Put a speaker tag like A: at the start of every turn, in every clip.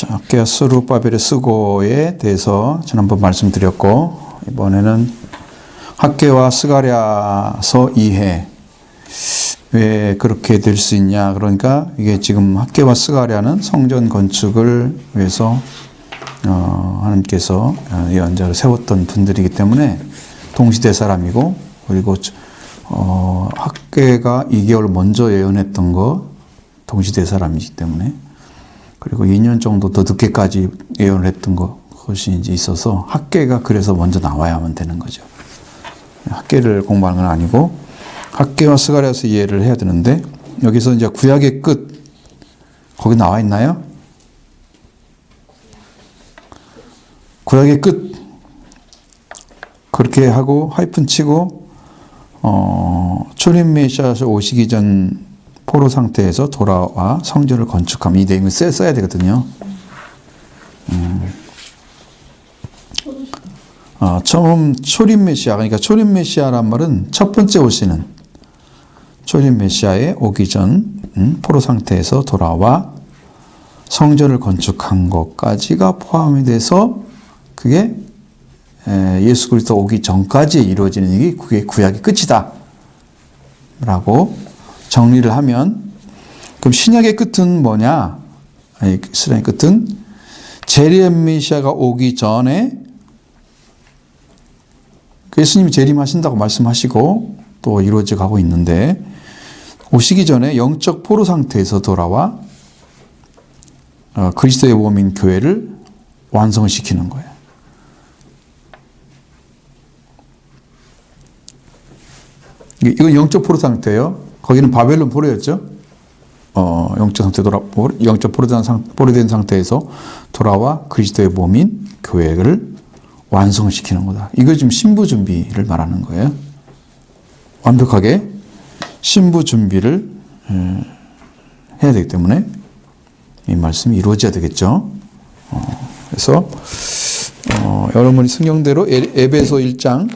A: 학개와 스룹바벨의 수고에 대해서 지난번 말씀드렸고, 이번에는 학개와 스가랴서 2해 왜 그렇게 될 수 있냐. 그러니까 이게 지금 학개와 스가랴는 성전 건축을 위해서 하나님께서 예언자를 세웠던 분들이기 때문에 동시대 사람이고, 그리고 학개가 2개월 먼저 예언했던 거 동시대 사람이기 때문에, 그리고 2년 정도 더 늦게까지 예언을 했던 것이 이제 있어서 학개가 그래서 먼저 나와야만 되는 거죠. 학개를 공부하는 건 아니고 학개와 스가랴서 이해를 해야 되는데, 여기서 이제 구약의 끝 거기 나와 있나요? 구약의 끝 그렇게 하고 하이픈 치고 초림 메시아가 오시기 전 포로 상태에서 돌아와 성전을 건축함. 이 내용을 써야 되거든요. 처음 초림 메시아, 그러니까 초림 메시아란 말은 첫 번째 오시는 초림 메시아에 오기 전 포로 상태에서 돌아와 성전을 건축한 것까지가 포함이 돼서 그게 예수 그리스도 오기 전까지 이루어지는 일이 그게 구약의 끝이다 라고 정리를 하면, 그럼 신약의 끝은 뭐냐? 신약의 끝은 재림 메시아가 오기 전에 예수님이 재림하신다고 말씀하시고 또 이루어져 가고 있는데, 오시기 전에 영적 포로 상태에서 돌아와 그리스도의 몸인 교회를 완성시키는 거예요. 이건 영적 포로 상태예요. 거기는 바벨론 포로였죠. 영적 상태 영적 포로된 상태에서 돌아와 그리스도의 몸인 교회를 완성시키는 거다. 이거 지금 신부 준비를 말하는 거예요. 완벽하게 신부 준비를 해야 되기 때문에 이 말씀이 이루어져야 되겠죠. 그래서 여러분이 성경대로 에베소 1장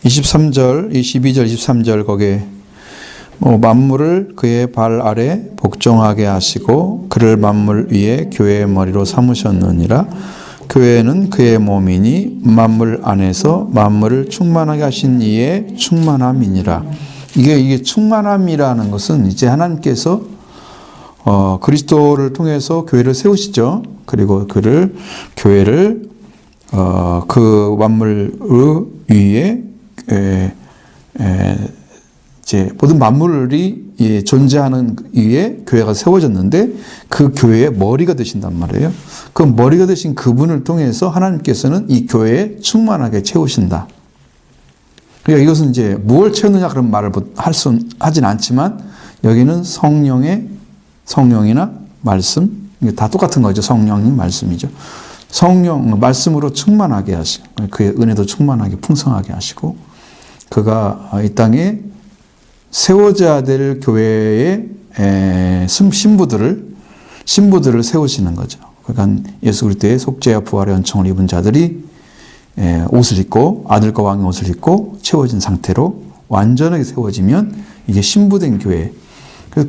A: 23절, 12절, 23절 거기에 만물을 그의 발 아래 복종하게 하시고 그를 만물 위에 교회의 머리로 삼으셨느니라. 교회는 그의 몸이니 만물 안에서 만물을 충만하게 하신 이의 충만함이니라. 이게 충만함이라는 것은 이제 하나님께서 그리스도를 통해서 교회를 세우시죠. 그리고 교회를 그 만물 위에 이제 모든 만물이 존재하는 위에 교회가 세워졌는데, 그 교회의 머리가 되신단 말이에요. 그 머리가 되신 그분을 통해서 하나님께서는 이 교회에 충만하게 채우신다. 그러니까 이것은 이제 무엇을 채우느냐 그런 말을 하진 않지만, 여기는 성령이나 말씀, 다 똑같은 거죠. 성령님 말씀이죠. 성령 말씀으로 충만하게 하시고, 그의 은혜도 충만하게 풍성하게 하시고, 그가 이 땅에 세워져야 될 교회의 신부들을 세우시는 거죠. 그러니까 예수 그리스도의 속죄와 부활의 은총을 입은 자들이 옷을 입고, 아들과 왕의 옷을 입고 채워진 상태로 완전하게 세워지면 이게 신부된 교회.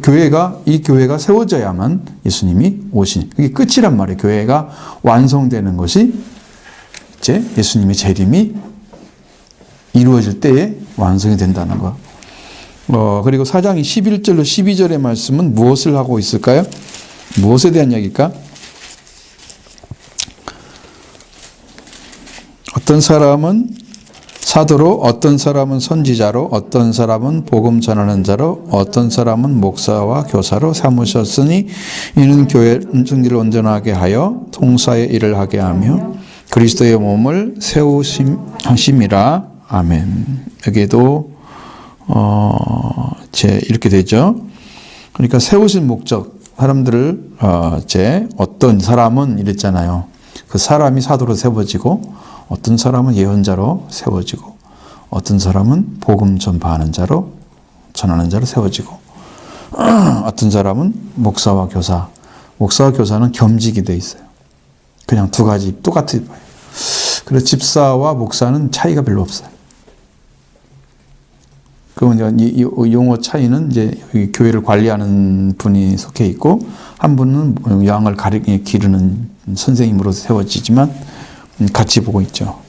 A: 그래서 이 교회가 세워져야만 예수님이 오신, 그게 끝이란 말이에요. 교회가 완성되는 것이 이제 예수님의 재림이 이루어질 때에 완성이 된다는 거. 그리고 4장 11절로 12절의 말씀은 무엇을 하고 있을까요? 무엇에 대한 이야기일까? 어떤 사람은 사도로, 어떤 사람은 선지자로, 어떤 사람은 복음 전하는 자로, 어떤 사람은 목사와 교사로 삼으셨으니 이는 교회 승리를 온전하게 하여 통사의 일을 하게 하며 그리스도의 몸을 세우심이라. 아멘. 여기에도 이렇게 되죠. 그러니까 세우신 목적, 사람들을 어떤 사람은 이랬잖아요. 그 사람이 사도로 세워지고, 어떤 사람은 예언자로 세워지고, 어떤 사람은 복음 전하는 자로 세워지고, 어떤 사람은 목사와 교사, 목사와 교사는 겸직이 돼 있어요. 그냥 두 가지 똑같이 봐요. 그래서 집사와 목사는 차이가 별로 없어요. 그러면 이 용어 차이는 이제 교회를 관리하는 분이 속해 있고, 한 분은 양을 기르는 선생님으로 세워지지만 같이 보고 있죠.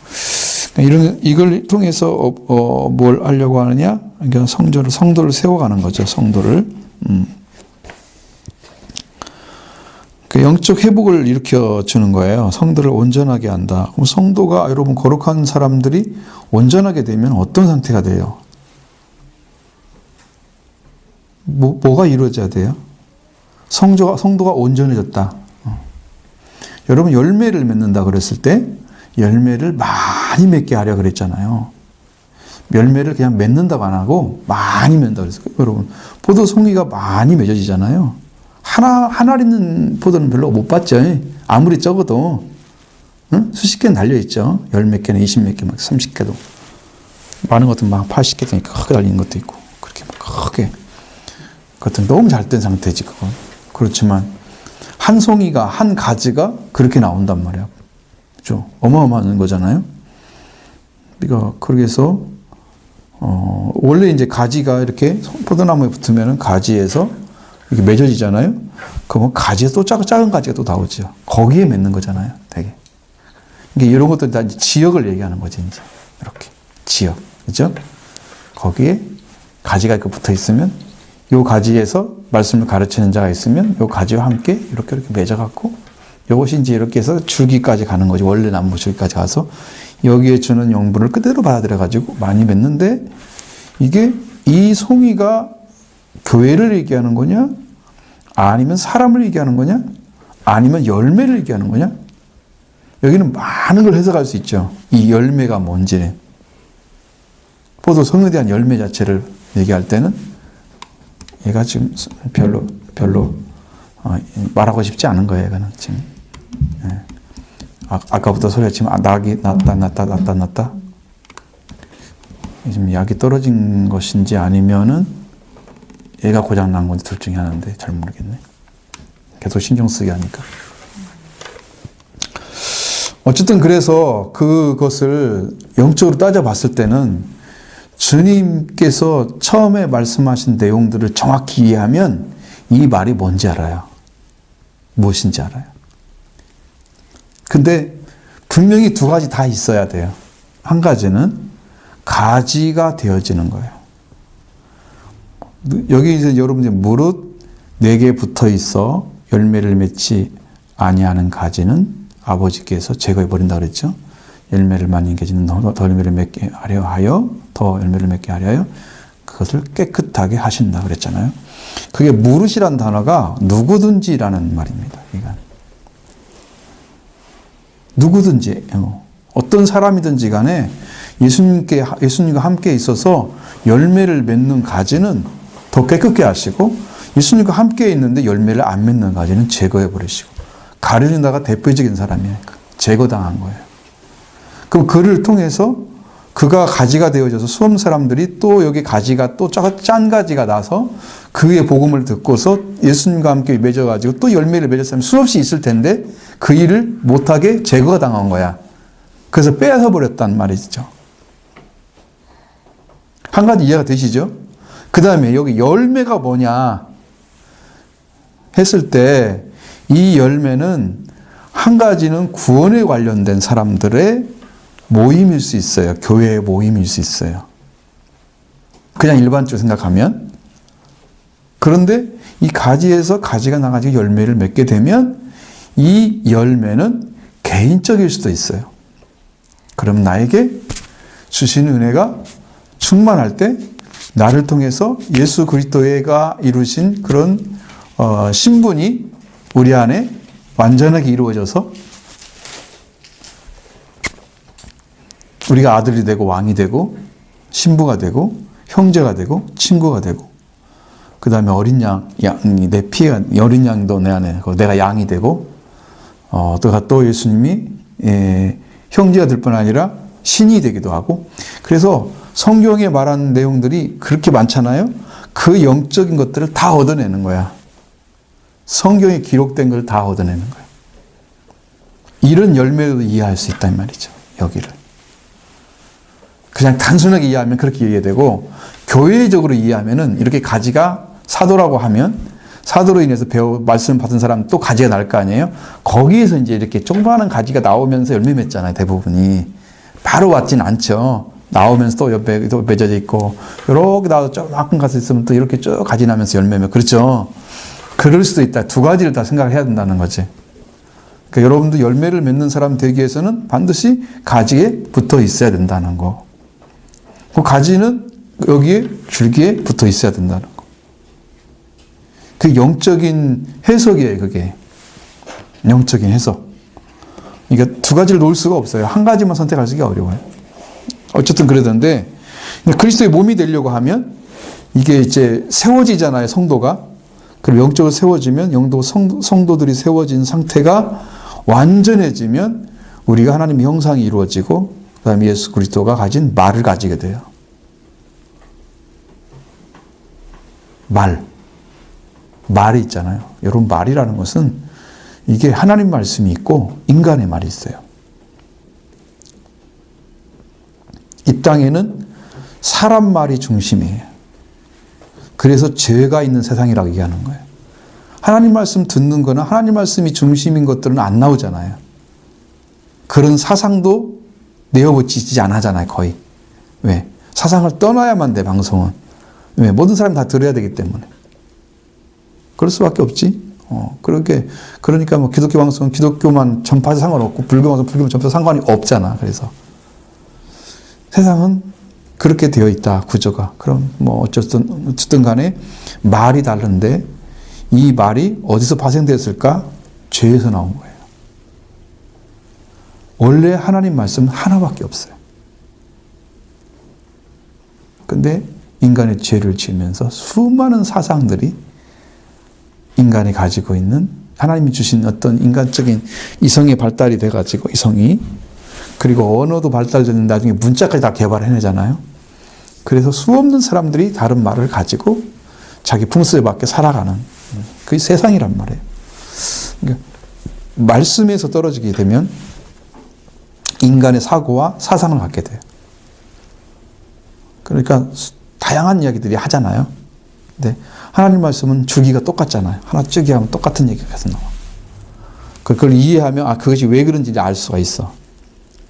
A: 이걸 통해서 뭘 하려고 하느냐? 그러니까 성도를 세워가는 거죠. 성도를. 그 영적 회복을 일으켜 주는 거예요. 성도를 온전하게 한다. 그럼 성도가 여러분 거룩한 사람들이 온전하게 되면 어떤 상태가 돼요? 뭐가 이루어져야 돼요? 성도가 온전해졌다. 여러분 열매를 맺는다 그랬을 때 열매를 많이 맺게 하려 그랬잖아요. 열매를 그냥 맺는다고 안 하고 많이 맺는다 그랬어요. 여러분 포도 송이가 많이 맺어지잖아요. 하나 있는 포도는 별로 못 봤죠. 아무리 적어도 수십 개는 달려있죠. 열 몇 개는 20 몇 개, 막 30개도. 많은 것들은 막 80개 되니까 크게 달리는 것도 있고 그렇게 막 크게. 그것은 너무 잘된 상태지 그건. 그렇지만 한 송이가 한 가지가 그렇게 나온단 말이야. 그렇죠? 어마어마한 거잖아요. 그러니까 그래서 원래 이제 가지가 이렇게 포도나무에 붙으면은 가지에서 이렇게 맺어지잖아요. 그러면 가지에 또 작은 가지가 또 나오죠. 거기에 맺는 거잖아요. 되게. 이게 이런 것도 다 지역을 얘기하는 거지 이제 이렇게 지역, 그렇죠? 거기에 가지가 이렇게 붙어 있으면 요 가지에서 말씀을 가르치는 자가 있으면 요 가지와 함께 이렇게 맺어갖고 요것이 이제 이렇게 해서 줄기까지 가는 거지. 원래 나무 줄기까지 가서 여기에 주는 영분을 그대로 받아들여가지고 많이 맺는데 이게 이 송이가 교회를 얘기하는 거냐? 아니면 사람을 얘기하는 거냐? 아니면 열매를 얘기하는 거냐? 여기는 많은 걸 해석할 수 있죠. 이 열매가 뭔지. 포도송이에 대한 열매 자체를 얘기할 때는 얘가 지금 별로 말하고 싶지 않은 거예요. 얘는 지금. 예. 아까부터 소리가 지금 낙이 났다. 지금 약이 떨어진 것인지 아니면은 얘가 고장 난 건지 둘 중에 하나인데 잘 모르겠네. 계속 신경 쓰게 하니까. 어쨌든 그래서 그것을 영적으로 따져봤을 때는 주님께서 처음에 말씀하신 내용들을 정확히 이해하면 이 말이 뭔지 알아요. 무엇인지 알아요. 근데 분명히 두 가지 다 있어야 돼요. 한 가지는 가지가 되어지는 거예요. 여기 이제 여러분들 무릇 내게 붙어 있어 열매를 맺지 아니하는 가지는 아버지께서 제거해 버린다 그랬죠. 열매를 많이 맺지는 더 열매를 맺게 하려 하여 더 열매를 맺게 하려 하여 그것을 깨끗하게 하신다 그랬잖아요. 그게 무릇이란 단어가 누구든지라는 말입니다. 그러니까 누구든지 어떤 사람이든지 간에 예수님과 함께 있어서 열매를 맺는 가지는 더 깨끗게 하시고 예수님과 함께 있는데 열매를 안 맺는 가지는 제거해 버리시고 가룟유다가 대표적인 사람이에요. 제거당한 거예요. 그럼 그를 통해서 그가 가지가 되어져서 수험 사람들이 또 여기 가지가 또 짠 가지가 나서 그의 복음을 듣고서 예수님과 함께 맺어가지고 또 열매를 맺었으면 수없이 있을 텐데 그 일을 못하게 제거가 당한 거야. 그래서 빼앗아 버렸단 말이죠. 한 가지 이해가 되시죠? 그 다음에 여기 열매가 뭐냐 했을 때 이 열매는 한 가지는 구원에 관련된 사람들의 모임일 수 있어요. 교회의 모임일 수 있어요. 그냥 일반적으로 생각하면. 그런데 이 가지에서 가지가 나가지고 열매를 맺게 되면 이 열매는 개인적일 수도 있어요. 그럼 나에게 주시는 은혜가 충만할 때 나를 통해서 예수 그리스도가 이루신 그런 신분이 우리 안에 완전하게 이루어져서 우리가 아들이 되고 왕이 되고 신부가 되고 형제가 되고 친구가 되고 그 다음에 어린 내 피가 어린 양도 내 안에 내가 양이 되고 또 예수님이 형제가 될 뿐 아니라 신이 되기도 하고 그래서 성경에 말하는 내용들이 그렇게 많잖아요. 그 영적인 것들을 다 얻어내는 거야. 성경에 기록된 걸 다 얻어내는 거예요. 이런 열매도 이해할 수 있단 말이죠. 여기를. 그냥 단순하게 이해하면 그렇게 이해되고, 교회적으로 이해하면은 이렇게 가지가 사도라고 하면 사도로 인해서 말씀을 받은 사람 또 가지가 날 거 아니에요? 거기에서 이제 이렇게 조그마한 가지가 나오면서 열매 맺잖아요. 대부분이. 바로 왔진 않죠. 나오면서 또 옆에 또 맺어져 있고, 이렇게 나와서 조금 가서 있으면 또 이렇게 쭉 가지 나면서 열매 맺고, 그렇죠? 그럴 수도 있다. 두 가지를 다 생각을 해야 된다는 거지. 그러니까 여러분도 열매를 맺는 사람 되기 위해서는 반드시 가지에 붙어 있어야 된다는 거. 그 가지는 여기에 줄기에 붙어 있어야 된다는 거. 그 영적인 해석이에요, 그게. 영적인 해석. 그러니까 두 가지를 놓을 수가 없어요. 한 가지만 선택하기가 어려워요. 어쨌든 그러던데, 그리스도의 몸이 되려고 하면 이게 이제 세워지잖아요, 성도가. 그리고 영적으로 세워지면, 성도들이 세워진 상태가 완전해지면 우리가 하나님의 형상이 이루어지고, 그 다음에 예수 그리스도가 가진 말을 가지게 돼요. 말이 있잖아요. 여러분, 말이라는 것은 이게 하나님 말씀이 있고 인간의 말이 있어요. 이 땅에는 사람 말이 중심이에요. 그래서 죄가 있는 세상이라고 얘기하는 거예요. 하나님 말씀 듣는 거는 하나님 말씀이 중심인 것들은 안 나오잖아요. 그런 사상도 내어붙이지 안 하잖아요, 거의. 왜? 사상을 떠나야만 돼, 방송은. 왜? 모든 사람이 다 들어야 되기 때문에. 그럴 수밖에 없지. 그러니까 뭐 기독교 방송은 기독교만 전파해서 상관없고, 불교 방송은 불교만 전파해서 상관이 없잖아. 그래서. 세상은 그렇게 되어 있다, 구조가. 그럼 뭐 어쨌든 간에 말이 다른데, 이 말이 어디서 파생되었을까? 죄에서 나온 거예요. 원래 하나님 말씀은 하나밖에 없어요. 근데 인간의 죄를 지으면서 수많은 사상들이 인간이 가지고 있는, 하나님이 주신 어떤 인간적인 이성의 발달이 돼가지고, 이성이, 그리고 언어도 발달되는 나중에 문자까지 다 개발해내잖아요. 그래서 수없는 사람들이 다른 말을 가지고 자기 풍습에 맞게 살아가는, 그게 세상이란 말이에요. 그러니까 말씀에서 떨어지게 되면 인간의 사고와 사상을 갖게 돼요. 그러니까 다양한 이야기들이 하잖아요. 근데 하나님 말씀은 주기가 똑같잖아요. 하나 쭉 하면 똑같은 얘기가 계속 나와. 그걸 이해하면 그것이 왜 그런지 알 수가 있어.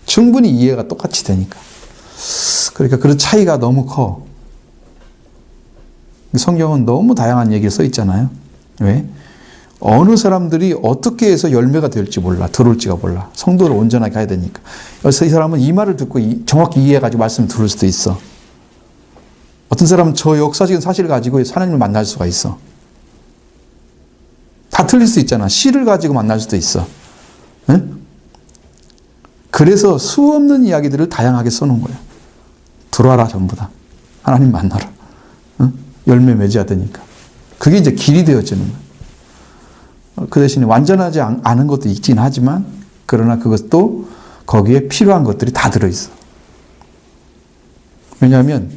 A: 충분히 이해가 똑같이 되니까. 그러니까 그런 차이가 너무 커. 성경은 너무 다양한 얘기가 써 있잖아요. 왜? 어느 사람들이 어떻게 해서 열매가 될지 몰라. 들어올지가 몰라. 성도를 온전하게 해야 되니까. 그래서 이 사람은 이 말을 듣고 정확히 이해해가지고 말씀을 들을 수도 있어. 어떤 사람은 저 역사적인 사실을 가지고 하나님을 만날 수가 있어. 다 틀릴 수 있잖아. 시를 가지고 만날 수도 있어. 응? 그래서 수없는 이야기들을 다양하게 써놓은 거예요. 들어와라, 전부 다. 하나님 만나라. 응? 열매 맺어야 되니까. 그게 이제 길이 되어지는 거예요. 그 대신에 완전하지 않은 것도 있긴 하지만, 그러나 그것도 거기에 필요한 것들이 다 들어있어. 왜냐하면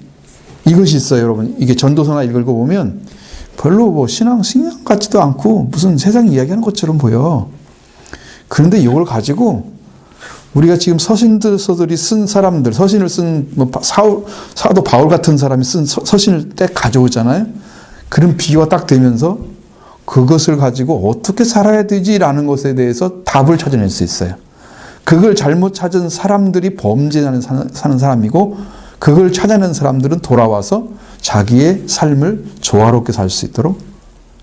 A: 이것이 있어요, 여러분. 이게 전도서나 읽어보면 별로 뭐 신앙 같지도 않고 무슨 세상 이야기하는 것처럼 보여. 그런데 이걸 가지고 우리가 지금 서신들이 쓴 사람들, 서신을 쓴 뭐 사도 바울 같은 사람이 쓴 서신을 딱 가져오잖아요. 그런 비유가 딱 되면서 그것을 가지고 어떻게 살아야 되지라는 것에 대해서 답을 찾아낼 수 있어요. 그걸 잘못 찾은 사람들이 범죄하는 사는 사람이고, 그걸 찾아낸 사람들은 돌아와서 자기의 삶을 조화롭게 살 수 있도록,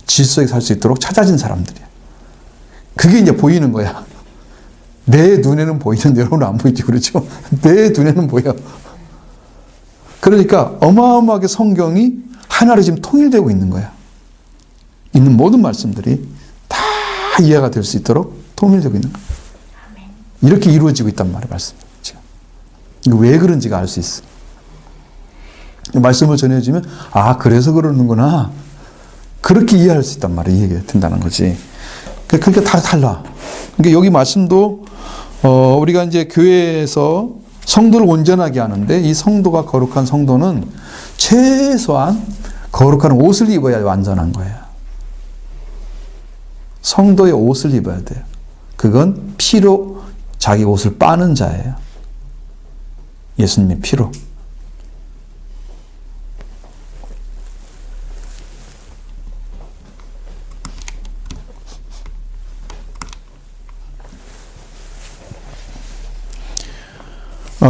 A: 질서있게 살 수 있도록 찾아진 사람들이야. 그게 이제 보이는 거야. 내 눈에는 보이는데 여러분은 안 보이지, 그렇죠? 내 눈에는 보여. 그러니까 어마어마하게 성경이 하나로 지금 통일되고 있는 거야. 있는 모든 말씀들이 다 이해가 될 수 있도록 통일되고 있는 거야. 이렇게 이루어지고 있단 말이에요, 말씀. 지금. 이거 왜 그런지가 알 수 있어. 말씀을 전해주면, 그래서 그러는구나. 그렇게 이해할 수 있단 말이에요. 이해가 된다는 거지. 그러니까 다 달라. 그러니까 여기 말씀도, 우리가 이제 교회에서 성도를 온전하게 하는데, 이 성도가 거룩한 성도는 최소한 거룩한 옷을 입어야 완전한 거예요. 성도의 옷을 입어야 돼요. 그건 피로 자기 옷을 빠는 자예요. 예수님의 피로.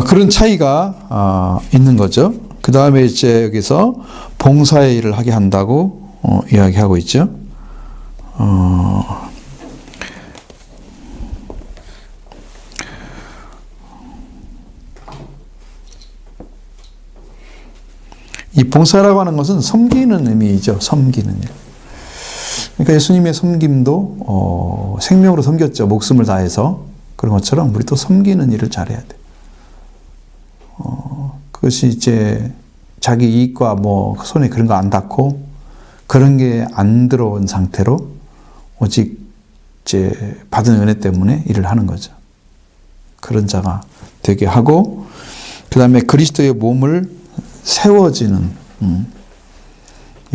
A: 그런 차이가 있는 거죠. 그 다음에 이제 여기서 봉사의 일을 하게 한다고 이야기하고 있죠. 이 봉사라고 하는 것은 섬기는 의미이죠. 섬기는 일. 그러니까 예수님의 섬김도 생명으로 섬겼죠. 목숨을 다해서. 그런 것처럼 우리 또 섬기는 일을 잘해야 돼. 그것이 이제 자기 이익과 뭐 손에 그런 거 안 닿고 그런 게 안 들어온 상태로 오직 이제 받은 은혜 때문에 일을 하는 거죠. 그런 자가 되게 하고, 그 다음에 그리스도의 몸을 세워지는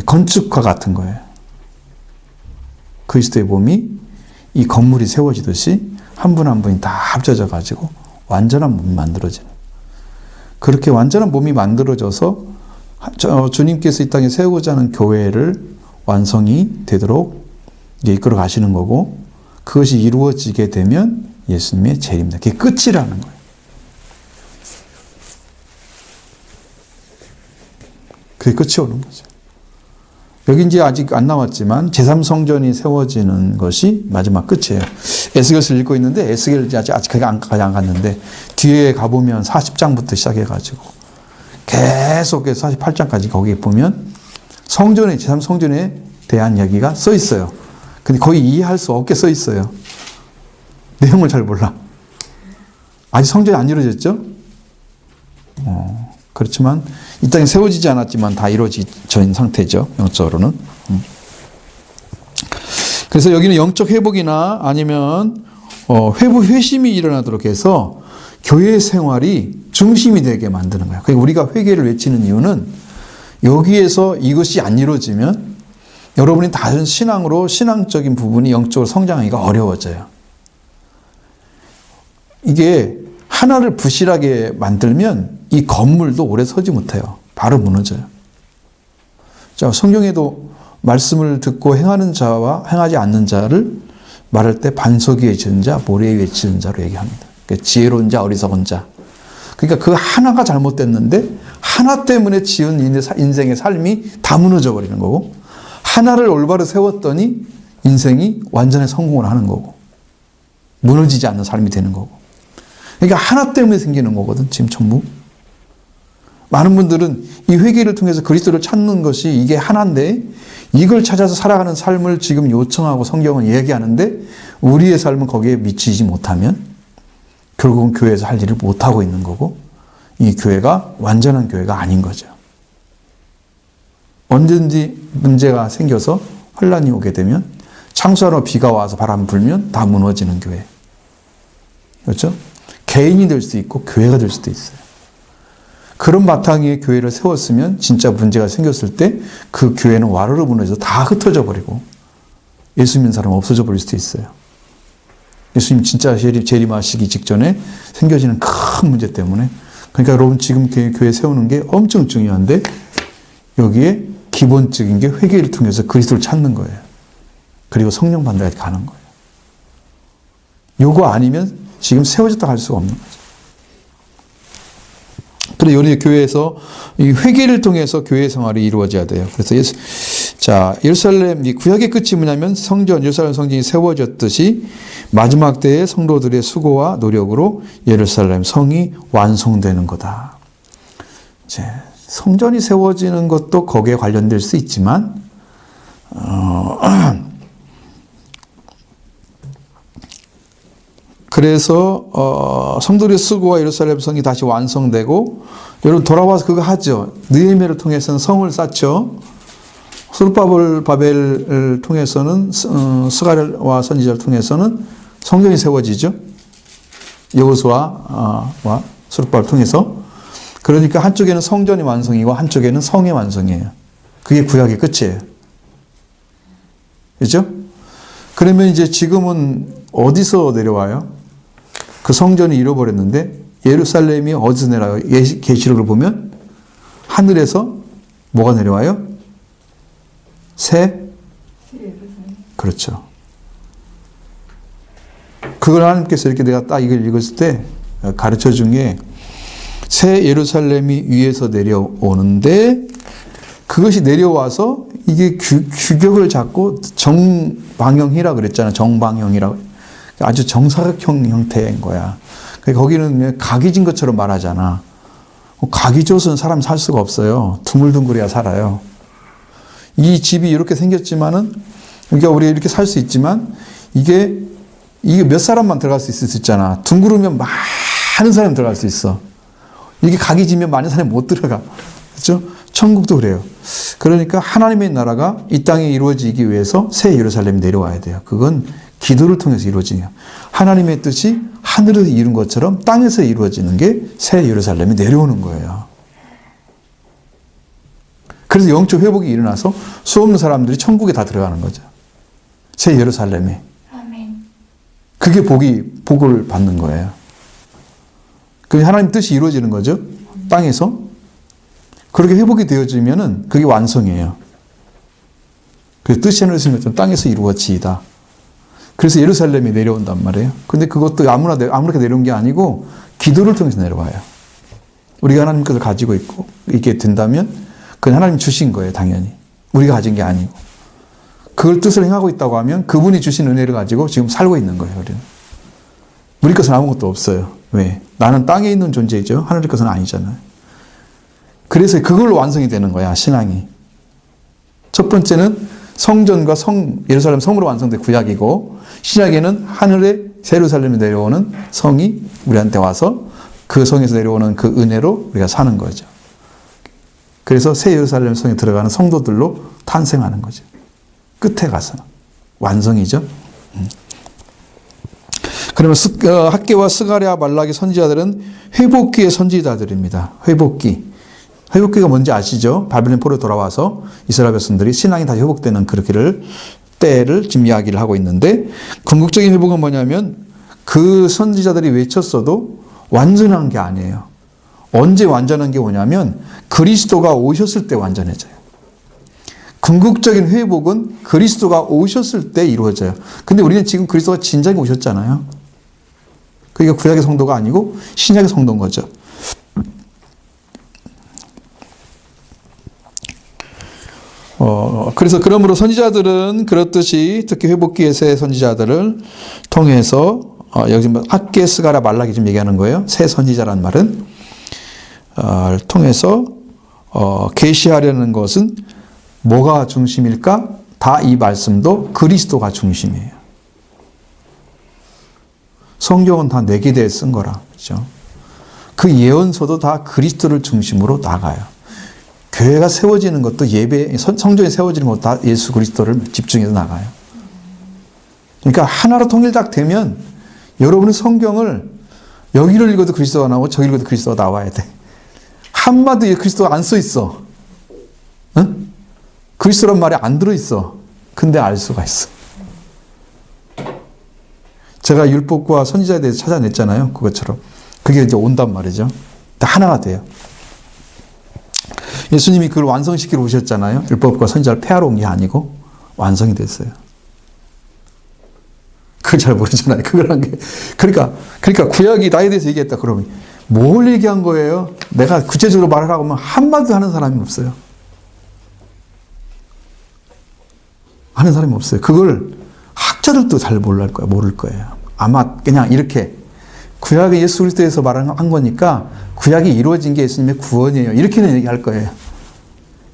A: 건축과 같은 거예요. 그리스도의 몸이 이 건물이 세워지듯이 한 분 한 분이 다 합쳐져 가지고 완전한 몸이 만들어지는. 그렇게 완전한 몸이 만들어져서 주님께서 이 땅에 세우고자 하는 교회를 완성이 되도록 이끌어 가시는 거고, 그것이 이루어지게 되면 예수님의 재림입니다. 그게 끝이라는 거예요. 그게 끝이 오는 거죠. 여기 이제 아직 안 나왔지만 제3성전이 세워지는 것이 마지막 끝이에요. 에스겔을 읽고 있는데 에스겔 아직 거기 안 갔는데 뒤에 가보면 40장부터 시작해가지고 계속해서 48장까지 거기에 보면 성전의 제3성전에 대한 이야기가 써 있어요. 근데 거의 이해할 수 없게 써 있어요. 내용을 잘 몰라. 아직 성전이 안 이루어졌죠? 그렇지만 이 땅에 세워지지 않았지만 다 이루어져 있는 상태죠. 영적으로는. 그래서 여기는 영적 회복이나 아니면 회심이 일어나도록 해서 교회 생활이 중심이 되게 만드는 거예요. 그러니까 우리가 회개를 외치는 이유는 여기에서 이것이 안 이루어지면 여러분이 다른 신앙으로 신앙적인 부분이 영적으로 성장하기가 어려워져요. 이게 하나를 부실하게 만들면 이 건물도 오래 서지 못해요. 바로 무너져요. 자, 성경에도 말씀을 듣고 행하는 자와 행하지 않는 자를 말할 때 반석 위에 지은 자, 모래 위에 지은 자로 얘기합니다. 그러니까 지혜로운 자, 어리석은 자. 그러니까 그 하나가 잘못됐는데 하나 때문에 지은 인생의 삶이 다 무너져 버리는 거고, 하나를 올바로 세웠더니 인생이 완전히 성공을 하는 거고 무너지지 않는 삶이 되는 거고. 그러니까 하나 때문에 생기는 거거든, 지금 전부. 많은 분들은 이 회개를 통해서 그리스도를 찾는 것이 이게 하나인데 이걸 찾아서 살아가는 삶을 지금 요청하고 성경은 얘기하는데 우리의 삶은 거기에 미치지 못하면 결국은 교회에서 할 일을 못하고 있는 거고, 이 교회가 완전한 교회가 아닌 거죠. 언제든지 문제가 생겨서 혼란이 오게 되면, 창수하러 비가 와서 바람 불면 다 무너지는 교회. 그렇죠? 개인이 될 수도 있고 교회가 될 수도 있어요. 그런 바탕 위에 교회를 세웠으면 진짜 문제가 생겼을 때 그 교회는 와르르 무너져서 다 흩어져 버리고 예수 믿는 사람 없어져 버릴 수도 있어요. 예수님 진짜 재림하시기 직전에 생겨지는 큰 문제 때문에. 그러니까 여러분 지금 교회 세우는 게 엄청 중요한데 여기에 기본적인 게 회개를 통해서 그리스도를 찾는 거예요. 그리고 성령 받는다까지 가는 거예요. 요거 아니면 지금 세워졌다 할 수가 없는 거죠. 그래서 우리 교회에서 이 회개를 통해서 교회 생활이 이루어져야 돼요. 그래서 예루살렘, 이 구약의 끝이 뭐냐면 성전, 예루살렘 성전이 세워졌듯이 마지막 때의 성도들의 수고와 노력으로 예루살렘 성이 완성되는 거다. 이제 성전이 세워지는 것도 거기에 관련될 수 있지만, 그래서 성도들의 수고와 예루살렘 성이 다시 완성되고, 여러분 돌아와서 그거 하죠. 느헤미야를 통해서는 성을 쌓죠. 스룹바벨을 통해서는 스가랴와 선지자를 통해서는 성전이 세워지죠. 여호수아와 스룹바벨을 통해서. 그러니까 한쪽에는 성전이 완성이고 한쪽에는 성의 완성이에요. 그게 구약의 끝이에요. 그렇죠? 그러면 이제 지금은 어디서 내려와요? 그 성전이 잃어버렸는데 예루살렘이 어디서 내려와요? 계시록을 보면 하늘에서 뭐가 내려와요? 그렇죠. 그걸 하나님께서 이렇게 내가 딱 이걸 읽었을 때 가르쳐 준 게 새 예루살렘이 위에서 내려오는데 그것이 내려와서 이게 규격을 잡고 정방형이라 그랬잖아요. 정방형이라고. 아주 정사각형 형태인 거야. 거기는 각이 진 것처럼 말하잖아. 각이 져서는 사람 살 수가 없어요. 둥글둥글해야 살아요. 이 집이 이렇게 생겼지만은, 그러니까 우리 이렇게 살 수 있지만, 이게 몇 사람만 들어갈 수 있을 수 있잖아. 둥그르면 많은 사람이 들어갈 수 있어. 이게 각이 지면 많은 사람이 못 들어가. 그렇죠? 천국도 그래요. 그러니까 하나님의 나라가 이 땅에 이루어지기 위해서 새 예루살렘이 내려와야 돼요. 그건 기도를 통해서 이루어지냐. 하나님의 뜻이 하늘에서 이룬 것처럼 땅에서 이루어지는 게 새 예루살렘이 내려오는 거예요. 그래서 영적 회복이 일어나서 수 없는 사람들이 천국에 다 들어가는 거죠. 새 예루살렘에. 그게 복을 받는 거예요. 그게 하나님 뜻이 이루어지는 거죠. 땅에서. 그렇게 회복이 되어지면은 그게 완성이에요. 그 뜻이 하늘에서 것처럼 땅에서 이루어지이다. 그래서 예루살렘이 내려온단 말이에요. 근데 그것도 아무렇게 내려온 게 아니고 기도를 통해서 내려와요. 우리가 하나님 것을 가지고 있고 이게 된다면 그건 하나님 주신 거예요. 당연히. 우리가 가진 게 아니고. 그걸 뜻을 행하고 있다고 하면 그분이 주신 은혜를 가지고 지금 살고 있는 거예요. 우리는. 우리 것은 아무것도 없어요. 왜? 나는 땅에 있는 존재이죠. 하늘의 것은 아니잖아요. 그래서 그걸로 완성이 되는 거야. 신앙이. 첫 번째는 성전과 예루살렘 성으로 완성된 구약이고 신약에는 하늘의 예루살렘에 내려오는 성이 우리한테 와서 그 성에서 내려오는 그 은혜로 우리가 사는 거죠. 그래서 새 예루살렘 성에 들어가는 성도들로 탄생하는 거죠. 끝에 가서 완성이죠. 그러면 학개와 스가랴 말라기 선지자들은 회복기의 선지자들입니다. 회복기가 뭔지 아시죠? 바벨론 포로 돌아와서 이스라엘 백성들이 신앙이 다시 회복되는 때를 지금 이야기를 하고 있는데 궁극적인 회복은 뭐냐면 그 선지자들이 외쳤어도 완전한 게 아니에요. 언제 완전한 게 뭐냐면 그리스도가 오셨을 때 완전해져요. 궁극적인 회복은 그리스도가 오셨을 때 이루어져요. 근데 우리는 지금 그리스도가 진작에 오셨잖아요. 그러니까 구약의 성도가 아니고 신약의 성도인 거죠. 그래서 그러므로 선지자들은 그렇듯이 특히 회복기의 새 선지자들을 통해서 여기 학개, 스가랴, 말라기 지금 얘기하는 거예요. 새 선지자라는 말은 통해서 계시하려는 것은 뭐가 중심일까? 다 이 말씀도 그리스도가 중심이에요. 성경은 다 내게 대해 쓴 거라. 그렇죠? 그 예언서도 다 그리스도를 중심으로 나가요. 교회가 세워지는 것도 성전이 세워지는 것도 다 예수 그리스도를 집중해서 나가요. 그러니까 하나로 통일딱 되면 여러분의 성경을 여기를 읽어도 그리스도가 나오고 저기를 읽어도 그리스도가 나와야 돼. 한마디에 그리스도가 안 써 있어. 응? 그리스도란 말이 안 들어있어. 근데 알 수가 있어. 제가 율법과 선지자에 대해서 찾아냈잖아요. 그것처럼. 그게 이제 온단 말이죠. 다 하나가 돼요. 예수님이 그걸 완성시키러 오셨잖아요. 율법과 선지자를 폐하러 온 게 아니고 완성이 됐어요. 그걸 잘 모르잖아요. 그걸 한 게. 그러니까 구약이 나에 대해서 얘기했다 그러면 뭘 얘기한 거예요? 내가 구체적으로 말하라고 하면 한마디도 하는 사람이 없어요. 하는 사람이 없어요. 그걸 학자들도 잘 모를 거예요. 아마 그냥 이렇게 구약의 예수 그리스도에서 말한 거니까 구약이 이루어진 게 예수님의 구원이에요. 이렇게는 얘기할 거예요.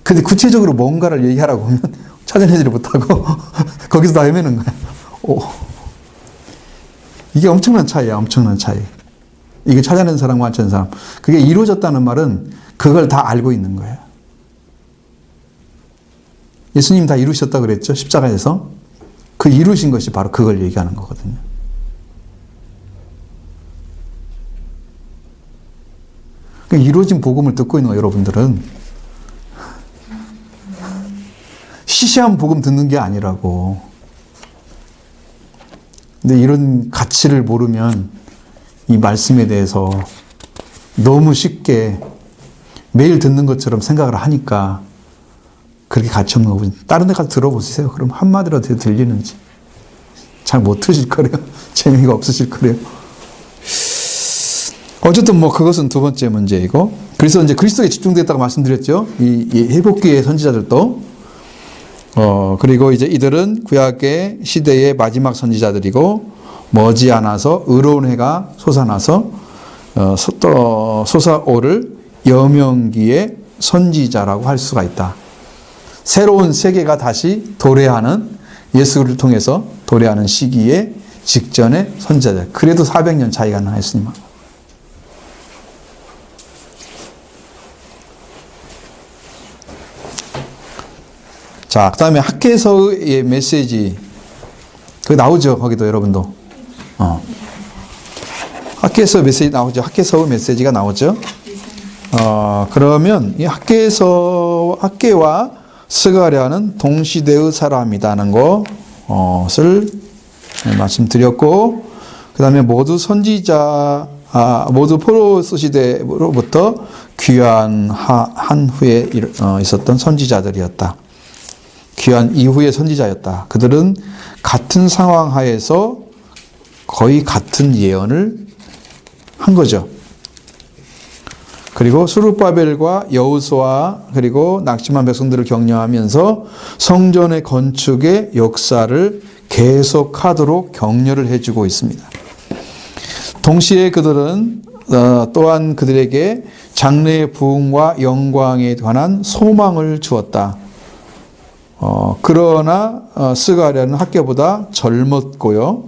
A: 근데 구체적으로 뭔가를 얘기하라고 하면 찾아내지를 못하고 거기서 다 헤매는 거야. 이게 엄청난 차이야. 엄청난 차이. 이게 찾아낸 사람과 안 찾아낸 사람. 그게 이루어졌다는 말은 그걸 다 알고 있는 거예요. 예수님 다 이루셨다고 그랬죠. 십자가에서. 그 이루신 것이 바로 그걸 얘기하는 거거든요. 그러니까 이루어진 복음을 듣고 있는 거예요. 여러분들은. 시시한 복음 듣는 게 아니라고. 근데 이런 가치를 모르면 이 말씀에 대해서 너무 쉽게 매일 듣는 것처럼 생각을 하니까 그렇게 가치 없는 거고, 다른 데 가서 들어보세요. 그럼 한마디라도 들리는지. 잘 못 들으실 거래요. 재미가 없으실 거래요. 어쨌든 뭐 그것은 두 번째 문제이고, 그래서 이제 그리스도에 집중됐다고 말씀드렸죠. 이 회복기의 선지자들도. 그리고 이제 이들은 구약의 시대의 마지막 선지자들이고, 머지않아서 의로운 해가 솟아나서 솟아오를 여명기의 선지자라고 할 수가 있다. 새로운 세계가 다시 도래하는, 예수를 통해서 도래하는 시기에 직전의 선지자들. 그래도 400년 차이가 나 있으니까. 자, 그 다음에 학개서의 메시지. 그거 나오죠, 거기도 여러분도. 학개서 메시지 나오죠. 학개서의 메시지가 나오죠. 그러면 이 학개와 스가랴는 동시대의 사람이라는 것을 말씀드렸고, 그 다음에 모두 선지자, 모두 포로스 시대로부터 귀환한 후에 있었던 선지자들이었다. 귀환 이후의 선지자였다. 그들은 같은 상황 하에서 거의 같은 예언을 한 거죠. 그리고 스룹바벨과 여호수아 그리고 낙심한 백성들을 격려하면서 성전의 건축의 역사를 계속하도록 격려를 해주고 있습니다. 동시에 그들은 또한 그들에게 장래의 부흥과 영광에 관한 소망을 주었다. 그러나 스가랴는 학개보다 젊었고요.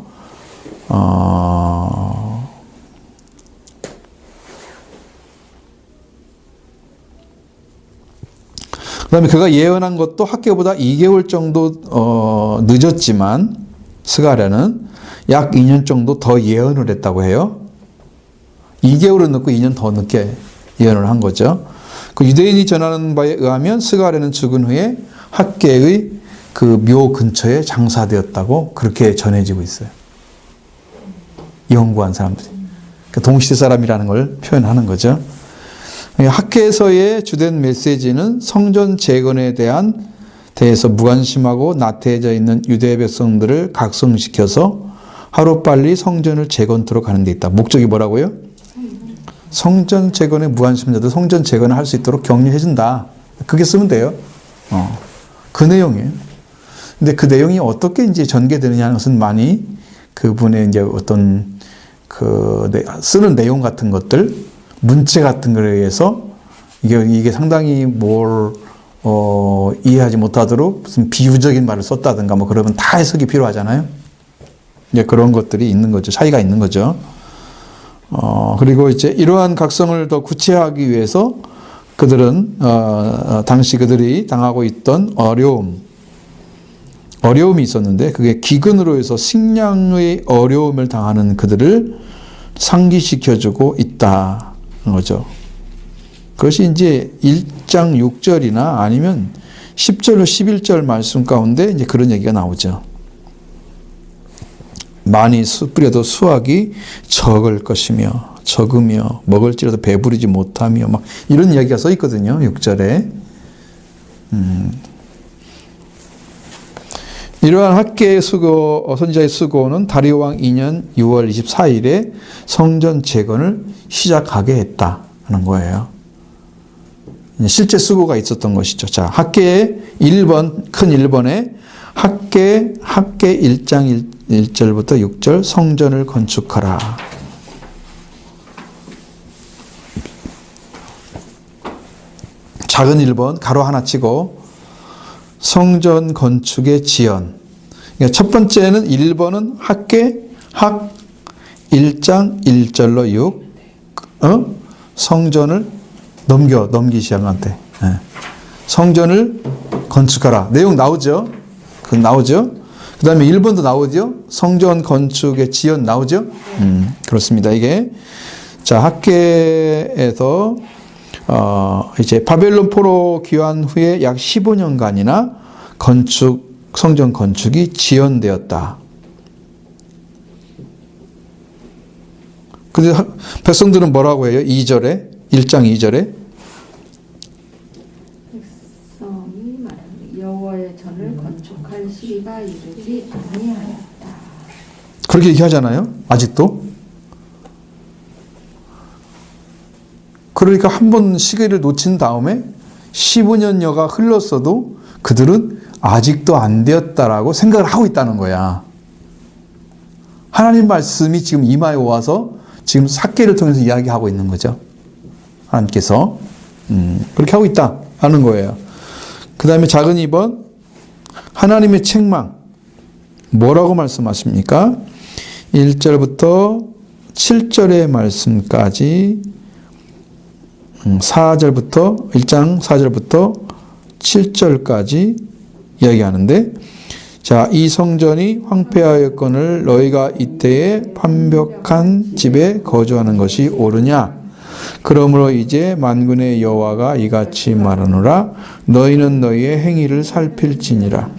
A: 그 다음에 그가 예언한 것도 학개보다 2개월 정도 늦었지만, 스가랴는 약 2년 정도 더 예언을 했다고 해요. 2개월은 늦고 2년 더 늦게 예언을 한 거죠. 그 유대인이 전하는 바에 의하면 스가랴는 죽은 후에 학개의 그 묘 근처에 장사되었다고 그렇게 전해지고 있어요. 연구한 사람들이. 그 동시대 사람이라는 걸 표현하는 거죠. 학개서의 주된 메시지는 성전 재건에 대해서 무관심하고 나태해져 있는 유대 백성들을 각성시켜서 하루빨리 성전을 재건토록 하는 데 있다. 목적이 뭐라고요? 성전 재건에 무관심한 자들 성전 재건을 할 수 있도록 격려해준다. 그게 쓰면 돼요. 그 내용이에요. 근데 그 내용이 어떻게 이제 전개되느냐는 것은 많이 그분의 이제 어떤 쓰는 내용 같은 것들, 문체 같은 거에 의해서 이게 상당히 뭘 이해하지 못하도록 무슨 비유적인 말을 썼다든가 뭐 그러면 다 해석이 필요하잖아요. 이제 그런 것들이 있는 거죠. 차이가 있는 거죠. 그리고 이제 이러한 각성을 더 구체화하기 위해서 그들은 당시 그들이 당하고 있던 어려움이 있었는데, 그게 기근으로 해서 식량의 어려움을 당하는 그들을 상기시켜주고 있다는 거죠. 그것이 이제 1장 6절이나 아니면 10절로 11절 말씀 가운데 이제 그런 얘기가 나오죠. 많이 뿌려도 수확이 적으며 먹을지라도 배부르지 못하며 막 이런 이야기가 써 있거든요. 6절에. 이러한 학개의 선지자의 수고는 다리오 왕 2년 6월 24일에 성전 재건을 시작하게 했다는 거예요. 실제 수고가 있었던 것이죠. 자, 학개의 1번, 큰 1번에 학개 1장 1절부터 6절 성전을 건축하라. 작은 1번 가로 하나 치고 성전 건축의 지연. 그러니까 첫 번째는 1번은 학 1장 1절로 6 성전을 넘기시한테 성전을 건축하라. 내용 나오죠? 그 나오죠? 그 다음에 1번도 나오죠? 성전 건축의 지연 나오죠? 그렇습니다. 이게 자, 학개에서 이제 바벨론 포로 귀환 후에 약 15년간이나 성전 건축이 지연되었다. 근데 백성들은 뭐라고 해요? 2절에 1장 2절에
B: 백성이 말하되 여호와의 전을 건축할 시기가 이르지 아니하였다.
A: 그렇게 얘기하잖아요. 아직도. 그러니까 한 번 시기를 놓친 다음에 15년여가 흘렀어도 그들은 아직도 안 되었다라고 생각을 하고 있다는 거야. 하나님 말씀이 지금 이마에 와서 지금 삭개를 통해서 이야기하고 있는 거죠. 하나님께서 그렇게 하고 있다 하는 거예요. 그 다음에 작은 2번 하나님의 책망 뭐라고 말씀하십니까? 1절부터 7절의 말씀까지 4절부터 1장 4절부터 7절까지 이야기하는데 자, 이 성전이 황폐하였거늘 너희가 이때에 판벽한 집에 거주하는 것이 옳으냐? 그러므로 이제 만군의 여호와가 이같이 말하노라 너희는 너희의 행위를 살필지니라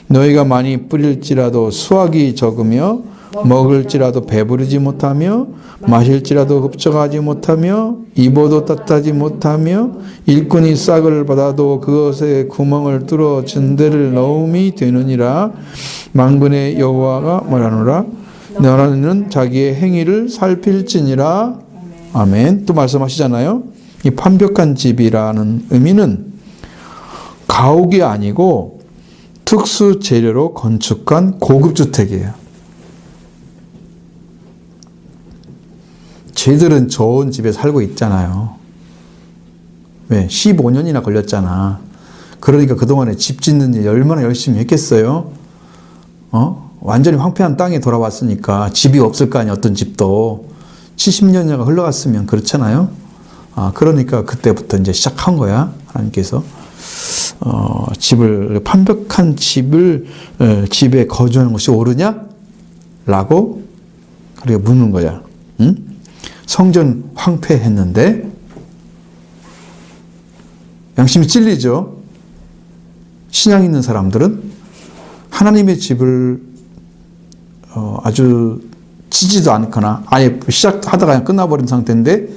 A: 너희가 많이 뿌릴지라도 수확이 적으며 먹을지라도 배부르지 못하며 마실지라도 흡족하지 못하며 입어도 따뜻하지 못하며 일꾼이 싹을 받아도 그것에 구멍을 뚫어 진대를 넣음이 되느니라 만군의 여호와가 말하노라 너희는 자기의 행위를 살필지니라. 아멘. 또 말씀하시잖아요. 이 판벽한 집이라는 의미는 가옥이 아니고 특수 재료로 건축한 고급 주택이에요. 쟤들은 좋은 집에 살고 있잖아요. 왜? 15년이나 걸렸잖아. 그러니까 그동안에 집 짓는 일 얼마나 열심히 했겠어요? 완전히 황폐한 땅에 돌아왔으니까 집이 없을 거 아니야, 어떤 집도. 70년여가 흘러갔으면 그렇잖아요. 그러니까 그때부터 이제 시작한 거야, 하나님께서. 판벽한 집에 거주하는 것이 옳으냐? 라고, 그렇게 묻는 거야. 응? 성전 황폐했는데, 양심이 찔리죠? 신앙 있는 사람들은 하나님의 집을 아주 치지도 않거나 아예 시작하다가 그냥 끝나버린 상태인데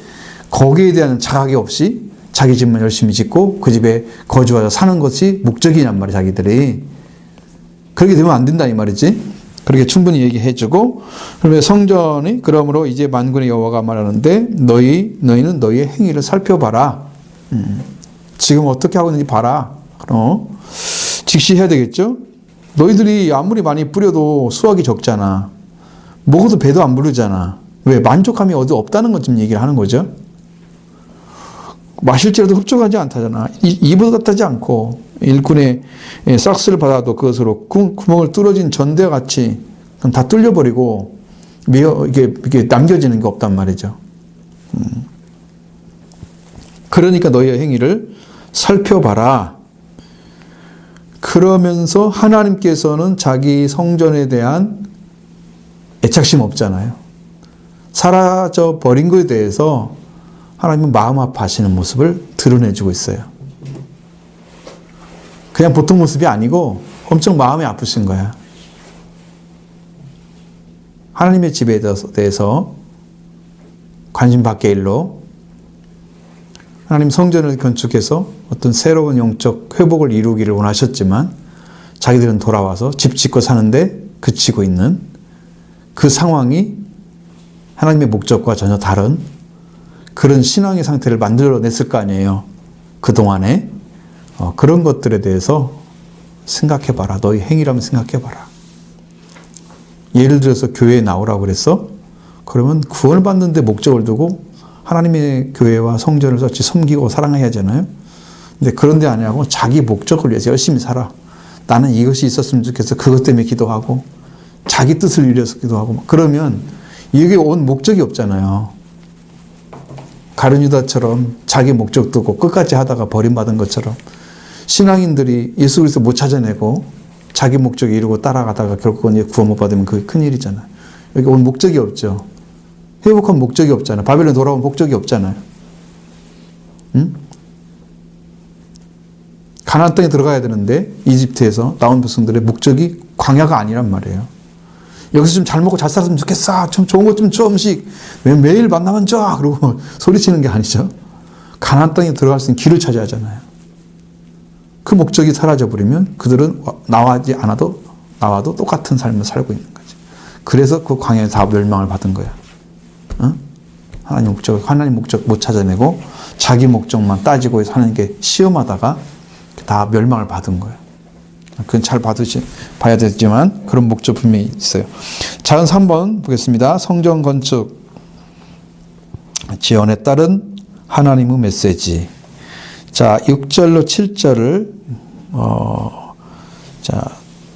A: 거기에 대한 자각이 없이 자기 집만 열심히 짓고 그 집에 거주하여 사는 것이 목적이란 말이야, 자기들이. 그렇게 되면 안 된다 이 말이지. 그렇게 충분히 얘기해주고, 그러면 성전이 그러므로 이제 만군의 여호와가 말하는데 너희는 너희의 행위를 살펴봐라. 지금 어떻게 하고 있는지 봐라. 직시해야 되겠죠? 너희들이 아무리 많이 뿌려도 수확이 적잖아. 먹어도 배도 안 부르잖아. 왜? 만족함이 어디 없다는 것 좀 얘기를 하는 거죠. 마실지라도 흡족하지 않다잖아. 입어도 따뜻하지 않고 일꾼의 싹스를 받아도 그것으로 구멍을 뚫어진 전대와 같이 다 뚫려버리고 이게 남겨지는 게 없단 말이죠. 그러니까 너희의 행위를 살펴봐라. 그러면서 하나님께서는 자기 성전에 대한 애착심 없잖아요. 사라져 버린 것에 대해서 하나님은 마음 아파하시는 모습을 드러내주고 있어요. 그냥 보통 모습이 아니고 엄청 마음이 아프신 거야. 하나님의 집에 대해서 관심 밖의 일로 하나님 성전을 건축해서 어떤 새로운 영적 회복을 이루기를 원하셨지만 자기들은 돌아와서 집 짓고 사는데 그치고 있는 그 상황이 하나님의 목적과 전혀 다른 그런 신앙의 상태를 만들어냈을 거 아니에요. 그동안에. 그런 것들에 대해서 생각해봐라. 너희 행위라면 생각해봐라. 예를 들어서 교회에 나오라고 그랬어? 그러면 구원을 받는 데 목적을 두고 하나님의 교회와 성전을 같이 섬기고 사랑해야 하잖아요. 근데 그런 데 아니라고 자기 목적을 위해서 열심히 살아. 나는 이것이 있었으면 좋겠어. 그것 때문에 기도하고 자기 뜻을 위해서 기도하고 그러면 이게 온 목적이 없잖아요. 가룟유다처럼 자기 목적 두고 끝까지 하다가 버림받은 것처럼 신앙인들이 예수 그리스도 못 찾아내고 자기 목적을 이루고 따라가다가 결국은 구원 못 받으면 그게 큰일이잖아요. 여기 온 목적이 없죠. 회복한 목적이 없잖아요. 바벨론 돌아온 목적이 없잖아요. 응? 가나안 땅에 들어가야 되는데 이집트에서 나온 백성들의 목적이 광야가 아니란 말이에요. 여기서 좀 잘 먹고 잘 살았으면 좋겠어. 좀 좋은 것 좀 조금씩 매일 만나면 줘. 그러고 소리치는 게 아니죠. 가나안 땅에 들어갈 수 있는 길을 찾아야 하잖아요. 그 목적이 사라져버리면 그들은 나와도 똑같은 삶을 살고 있는 거죠. 그래서 그 광야에 다 멸망을 받은 거야. 응? 하나님 목적 못 찾아내고 자기 목적만 따지고 사는 게 시험하다가 다 멸망을 받은 거예요. 그건 잘 봐야 되지만 그런 목적 분명히 있어요. 자, 3번 보겠습니다. 성전 건축 지연에 따른 하나님의 메시지. 자, 6절로 7절을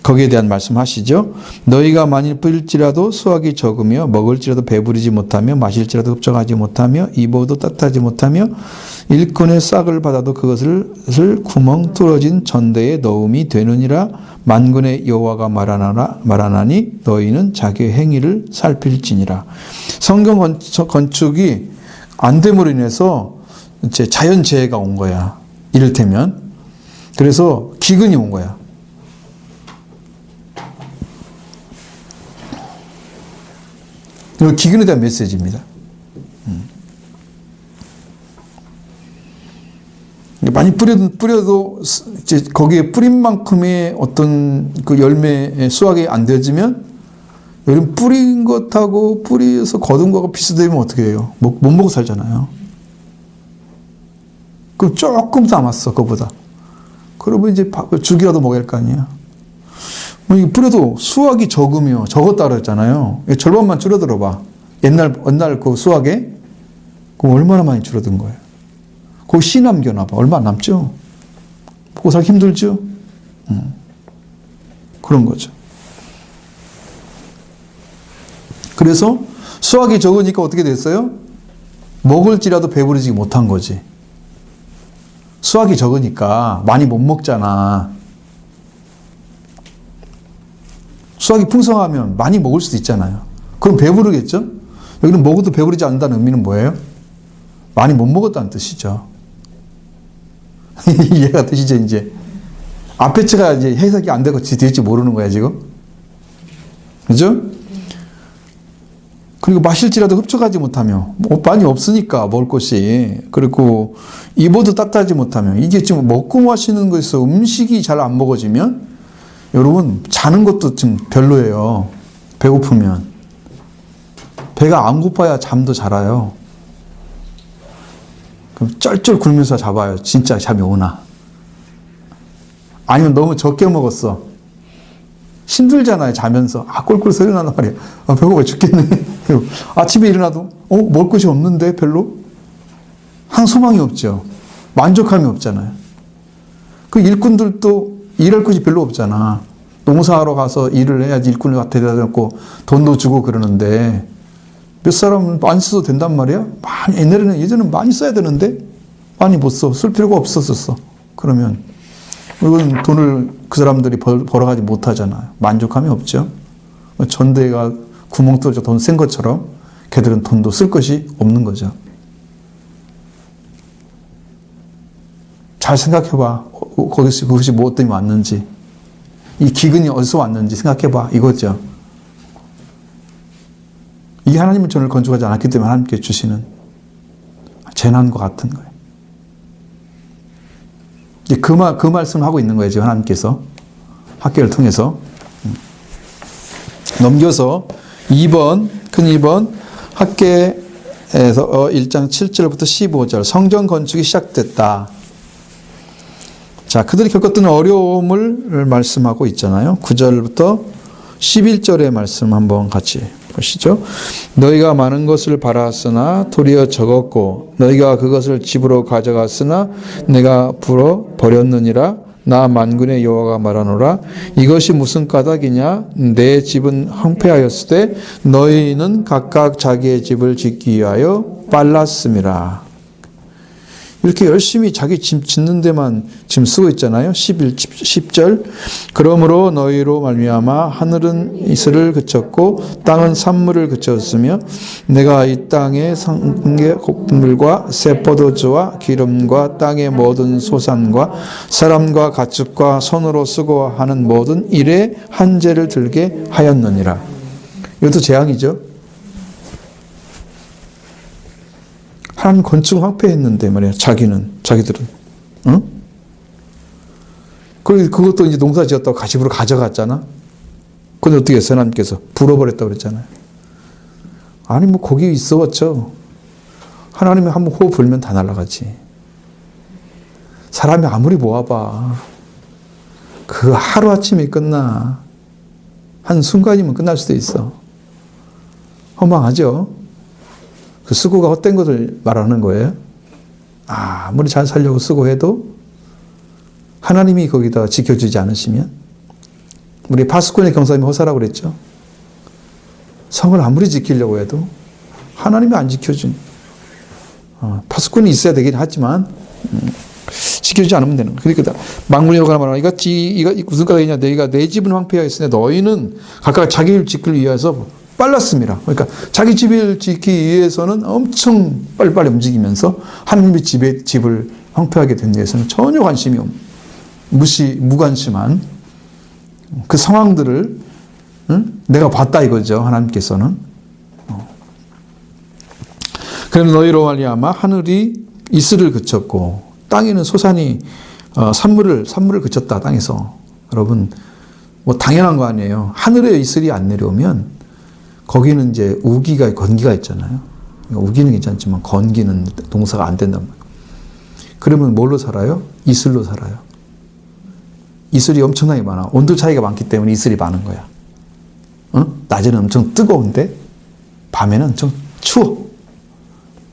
A: 거기에 대한 말씀하시죠. 너희가 만일 뿌릴지라도 수확이 적으며 먹을지라도 배부르지 못하며 마실지라도 흡족하지 못하며 입어도 따뜻하지 못하며 일꾼의 싹을 받아도 그것을 구멍 뚫어진 전대에 넣음이 되느니라. 만군의 여호와가 말하나니 너희는 자기의 행위를 살필지니라. 성경 건축이 안 됨으로 인해서 이제 자연재해가 온 거야. 이를테면 그래서 기근이 온 거야. 기근에 대한 메시지입니다. 많이 뿌려도 이제 거기에 뿌린 만큼의 어떤 그 열매 수확이 안 되어지면 여러분 뿌린 것하고 뿌려서 거둔 거하고 비슷하면 어떻게 해요? 못 먹고 살잖아요. 그럼 조금 남았어, 그거보다. 그러면 이제 죽이라도 먹어야 할 거 아니야. 뿌려도 수확이 적었다 그랬잖아요. 절반만 줄어들어 봐. 옛날 그 수확에 그럼 얼마나 많이 줄어든 거예요. 그거 씨 남겨놔 봐. 얼마 안 남죠? 먹고 살기 힘들죠? 그런 거죠. 그래서 수확이 적으니까 어떻게 됐어요? 먹을지라도 배부르지 못한 거지. 수확이 적으니까 많이 못 먹잖아. 수확이 풍성하면 많이 먹을 수도 있잖아요. 그럼 배부르겠죠? 여기는 먹어도 배부르지 않는다는 의미는 뭐예요? 많이 못 먹었다는 뜻이죠. 이해가 되시죠, 이제? 앞에 차가 이제 해석이 안 되고 될지 모르는 거야, 지금? 그죠? 그리고 마실지라도 흡족하지 못하며, 많이 없으니까, 먹을 것이. 그리고 입어도 따뜻하지 못하며, 이게 지금 먹고 마시는 거에서 음식이 잘 안 먹어지면, 여러분, 자는 것도 좀 별로예요. 배고프면. 배가 안 고파야 잠도 잘 와요. 그럼 쩔쩔 굶으면서 잡아요. 진짜 잠이 오나. 아니면 너무 적게 먹었어. 힘들잖아요, 자면서. 꿀꿀 소리 나는 말이야. 배고파 죽겠네. 아침에 일어나도, 먹을 것이 없는데, 별로? 한 소망이 없죠. 만족함이 없잖아요. 그 일꾼들도 일할 것이 별로 없잖아. 농사하러 가서 일을 해야지 일꾼을 데려다 놓고 돈도 주고 그러는데, 몇 사람은 많이 써도 된단 말이야? 예전에는 많이 써야 되는데, 많이 못 써. 쓸 필요가 없었어. 그러면, 이건 돈을 그 사람들이 벌어가지 못하잖아요. 만족함이 없죠. 전대가 구멍 뚫어져 돈 센 것처럼 걔들은 돈도 쓸 것이 없는 거죠. 잘 생각해봐. 그것이 무엇 때문에 왔는지. 이 기근이 어디서 왔는지 생각해봐. 이거죠. 이게 하나님은 전을 건축하지 않았기 때문에 하나님께 주시는 재난과 같은 거예요. 이제 그 말씀을 하고 있는 거예요, 지금 하나님께서. 학계를 통해서. 넘겨서 2번, 큰 2번, 학계에서 1장 7절부터 15절, 성전 건축이 시작됐다. 자, 그들이 겪었던 어려움을 말씀하고 있잖아요. 9절부터 11절의 말씀 한번 같이 보시죠. 너희가 많은 것을 바랐으나 도리어 적었고 너희가 그것을 집으로 가져갔으나 내가 불어 버렸느니라. 나 만군의 여호와가 말하노라. 이것이 무슨 까닭이냐? 내 집은 황폐하였을 때 너희는 각각 자기의 집을 짓기 위하여 빨랐음이라. 이렇게 열심히 자기 집 짓는 데만 지금 쓰고 있잖아요. 10절. 그러므로 너희로 말미암아 하늘은 이슬을 그쳤고 땅은 산물을 그쳤으며 내가 이 땅의 성곡물과 새 포도주와 기름과 땅의 모든 소산과 사람과 가축과 손으로 쓰고 하는 모든 일에 한재를 들게 하였느니라. 이것도 재앙이죠. 하나님 건축 황폐했는데 말이야. 자기들은. 응? 그것도 이제 농사 지었다고 가십으로 가져갔잖아. 근데 어떻게 했어요? 하나님께서 불어버렸다고 그랬잖아요. 아니, 뭐, 거기 있어봤죠. 하나님이 한번 호흡 불면 다 날아가지. 사람이 아무리 모아봐. 그 하루아침에 끝나. 한 순간이면 끝날 수도 있어. 허망하죠? 그 수고가 헛된 것을 말하는 거예요. 아무리 잘 살려고 수고해도 하나님이 거기다 지켜주지 않으시면, 우리 파수꾼의 경사님이 허사라고 그랬죠. 성을 아무리 지키려고 해도 하나님이 안 지켜준. 파수꾼이 있어야 되긴 하지만 지켜주지 않으면 되는 거예요. 그러니까 망군이 여호와가 말하노라. 이가 무슨 까닭이냐? 너희가 내 집은 황폐하였으니 너희는 각각 자기 집 짓기 위해서 빨랐습니다. 그러니까 자기 집을 짓기 위해서는 엄청 빨리빨리 움직이면서 하나님의 집을 황폐하게 된 데에서는 전혀 관심이 없는, 무관심한 그 상황들을 내가 봤다 이거죠. 하나님께서는. 그럼 너희로 말미암아 하늘이 이슬을 그쳤고 땅에는 소산이 산물을 그쳤다. 땅에서. 여러분, 뭐 당연한 거 아니에요. 하늘에 이슬이 안 내려오면 거기는 이제 우기가 건기가 있잖아요. 우기는 괜찮지만 건기는 동사가 안 된단 말이에요. 그러면 뭘로 살아요? 이슬로 살아요. 이슬이 엄청나게 많아. 온도 차이가 많기 때문에 이슬이 많은 거야. 낮에는 엄청 뜨거운데 밤에는 엄청 추워.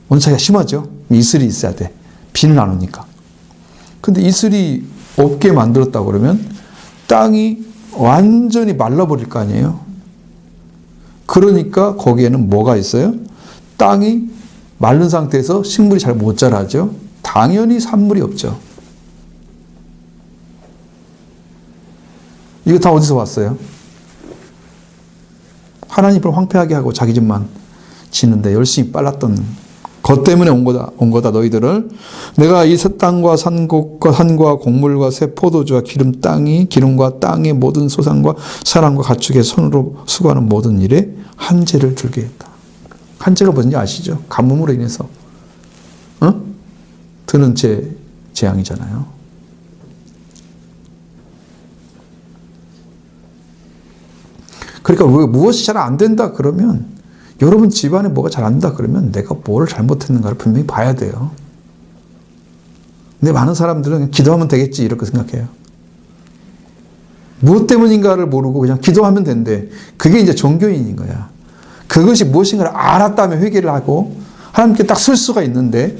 A: 온도 차이가 심하죠. 이슬이 있어야 돼. 비는 안 오니까. 근데 이슬이 없게 만들었다고 그러면 땅이 완전히 말라버릴 거 아니에요. 그러니까 거기에는 뭐가 있어요? 땅이 마른 상태에서 식물이 잘 못 자라죠. 당연히 산물이 없죠. 이거 다 어디서 왔어요? 하나님을 황폐하게 하고 자기 집만 지는데 열심히 빨랐던 것 때문에 온 거다 너희들을. 내가 이 새 땅과 산과 곡물과 새 포도주와 기름과 땅의 모든 소산과 사람과 가축의 손으로 수고하는 모든 일에 한재를 줄게 했다. 한재가 뭔지 아시죠? 가뭄으로 인해서 드는 재앙이잖아요. 그러니까 무엇이 잘 안 된다 그러면, 여러분 집안에 뭐가 잘 안 된다 그러면 내가 뭘 잘못했는가를 분명히 봐야 돼요. 근데 많은 사람들은 그냥 기도하면 되겠지 이렇게 생각해요. 무엇 때문인가를 모르고 그냥 기도하면 된대. 그게 이제 종교인인 거야. 그것이 무엇인가를 알았다면 회개를 하고 하나님께 딱 쓸 수가 있는데,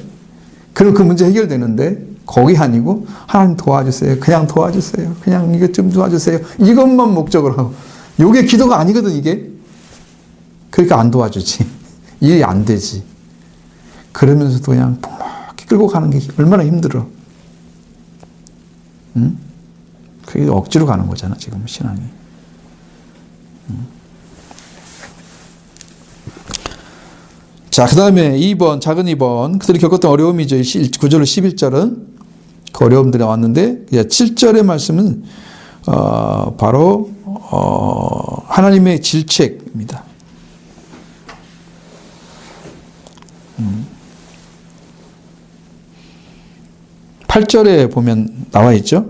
A: 그럼 그 문제 해결되는데, 거기 아니고 하나님 도와주세요. 그냥 도와주세요. 그냥 이것 좀 도와주세요. 이것만 목적으로 하고. 이게 기도가 아니거든 이게. 그러니까 안 도와주지. 일이 안 되지. 그러면서도 그냥 푹 끌고 가는 게 얼마나 힘들어. 응? 그게 억지로 가는 거잖아 지금 신앙이. 자, 그 다음에 2번, 작은 2번. 그들이 겪었던 어려움이죠. 9절로 11절은 그 어려움들이 나왔는데, 7절의 말씀은 바로 하나님의 질책입니다. 8절에 보면 나와 있죠.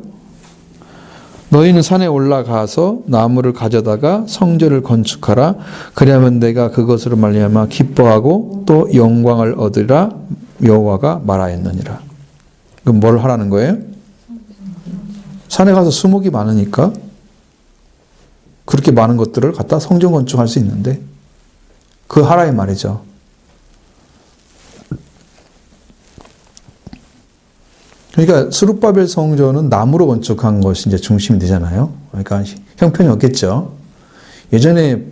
A: 너희는 산에 올라가서 나무를 가져다가 성전을 건축하라. 그리하면 내가 그것으로 말미암아 기뻐하고 또 영광을 얻으라. 여호와가 말하였느니라. 그럼 뭘 하라는 거예요? 산에 가서 수목이 많으니까 그렇게 많은 것들을 갖다 성전 건축할 수 있는데 그 하라의 말이죠. 그러니까 스룹바벨 성전은 나무로 건축한 것이 이제 중심이 되잖아요. 그러니까 형편이 없겠죠. 예전에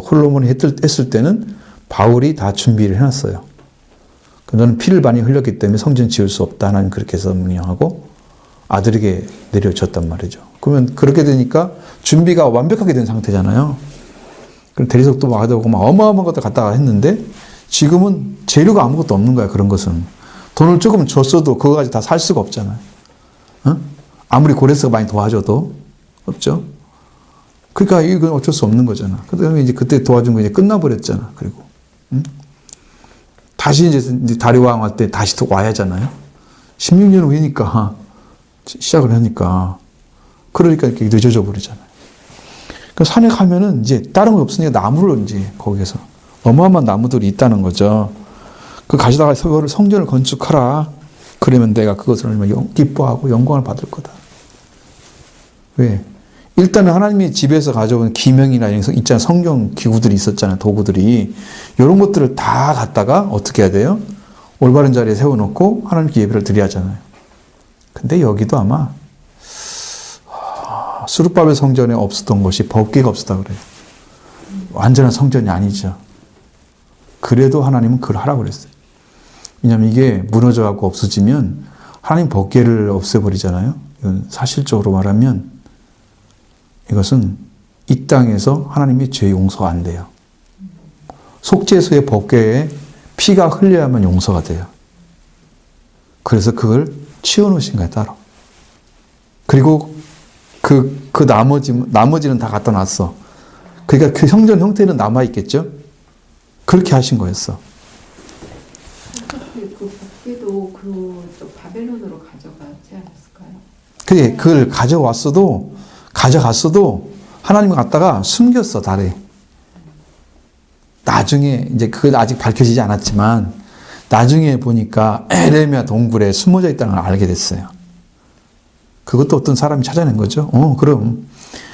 A: 솔로몬이 했을 때는 바울이 다 준비를 해놨어요. 너는 피를 많이 흘렸기 때문에 성전 지을 수 없다. 하나님 그렇게 해서 명령하고 아들에게 내려줬단 말이죠. 그러면 그렇게 되니까 준비가 완벽하게 된 상태잖아요. 그럼 대리석도 막아두고 막 어마어마한 것들 갖다가 했는데 지금은 재료가 아무것도 없는 거야. 그런 것은. 돈을 조금 줬어도 그거 가지고 다 살 수가 없잖아요. 아무리 고레스가 많이 도와줘도 없죠. 그러니까 이건 어쩔 수 없는 거잖아. 그다음에 이제 그때 도와준 거 이제 끝나버렸잖아. 그리고 응? 다시 이제 다리왕 할 때 다시 또 와야 하잖아요. 16년 후니까 시작을 하니까 그러니까 이렇게 늦어져 버리잖아요. 그 산에 가면은 이제 다른 거 없으니까 나무를 이제 거기에서 어마어마한 나무들이 있다는 거죠. 그 가시다가 그거를 성전을 건축하라. 그러면 내가 그것을 기뻐하고 영광을 받을 거다. 왜? 일단은 하나님이 집에서 가져온 기명이나 이런 거 있잖아요. 성경 기구들이 있었잖아요. 도구들이. 이런 것들을 다 갖다가 어떻게 해야 돼요? 올바른 자리에 세워놓고 하나님께 예배를 드려야 하잖아요. 근데 여기도 아마 스룹바벨 성전에 없었던 것이 법궤가 없었다 그래요. 완전한 성전이 아니죠. 그래도 하나님은 그걸 하라고 그랬어요. 왜냐하면 이게 무너져갖고 없어지면 하나님 법궤를 없애버리잖아요. 이건 사실적으로 말하면 이것은 이 땅에서 하나님의 죄 용서가 안 돼요. 속죄소의 법궤에 피가 흘려야만 용서가 돼요. 그래서 그걸 치워놓으신 거예요, 따로. 그리고 그 나머지는 다 갖다 놨어. 그러니까 그 성전 형태는 남아있겠죠? 그렇게 하신 거였어.
B: 그 법궤도 그쪽 바벨론으로 가져가지 않았을까요?
A: 그게 그걸 가져갔어도 하나님이 갖다가 숨겼어, 달에. 나중에 이제 그건 아직 밝혀지지 않았지만 나중에 보니까 에레미야 동굴에 숨어져 있다는 걸 알게 됐어요. 그것도 어떤 사람이 찾아낸 거죠. 그럼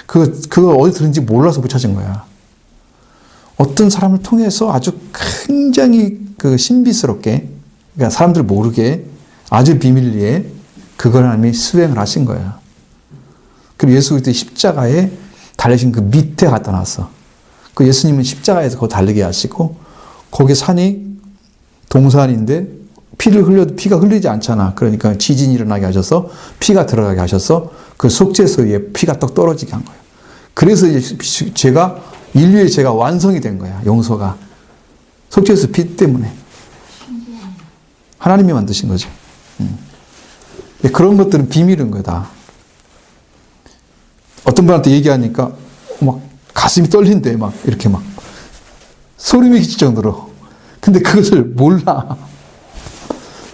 A: 그거 어디 들은지 몰라서 못 찾은 거야. 어떤 사람을 통해서 아주 굉장히 그 신비스럽게, 그러니까 사람들 모르게 아주 비밀리에 그걸 하나님이 수행을 하신 거야. 그리고 예수 그리스도의 십자가에 달리신 그 밑에 갖다 놨어. 그 예수님은 십자가에서 그거 달리게 하시고, 거기 산이 동산인데 피가 흘리지 않잖아. 그러니까 지진이 일어나게 하셔서 피가 들어가게 하셔서 그 속죄소에 피가 떡 떨어지게 한 거예요. 그래서 이제 인류의 죄가 완성이 된 거야. 용서가. 속죄소 피 때문에. 하나님이 만드신 거죠. 그런 것들은 비밀인 거다. 어떤 분한테 얘기하니까 막 가슴이 떨린대. 막 이렇게 막 소름이 끼칠 정도로. 근데 그것을 몰라.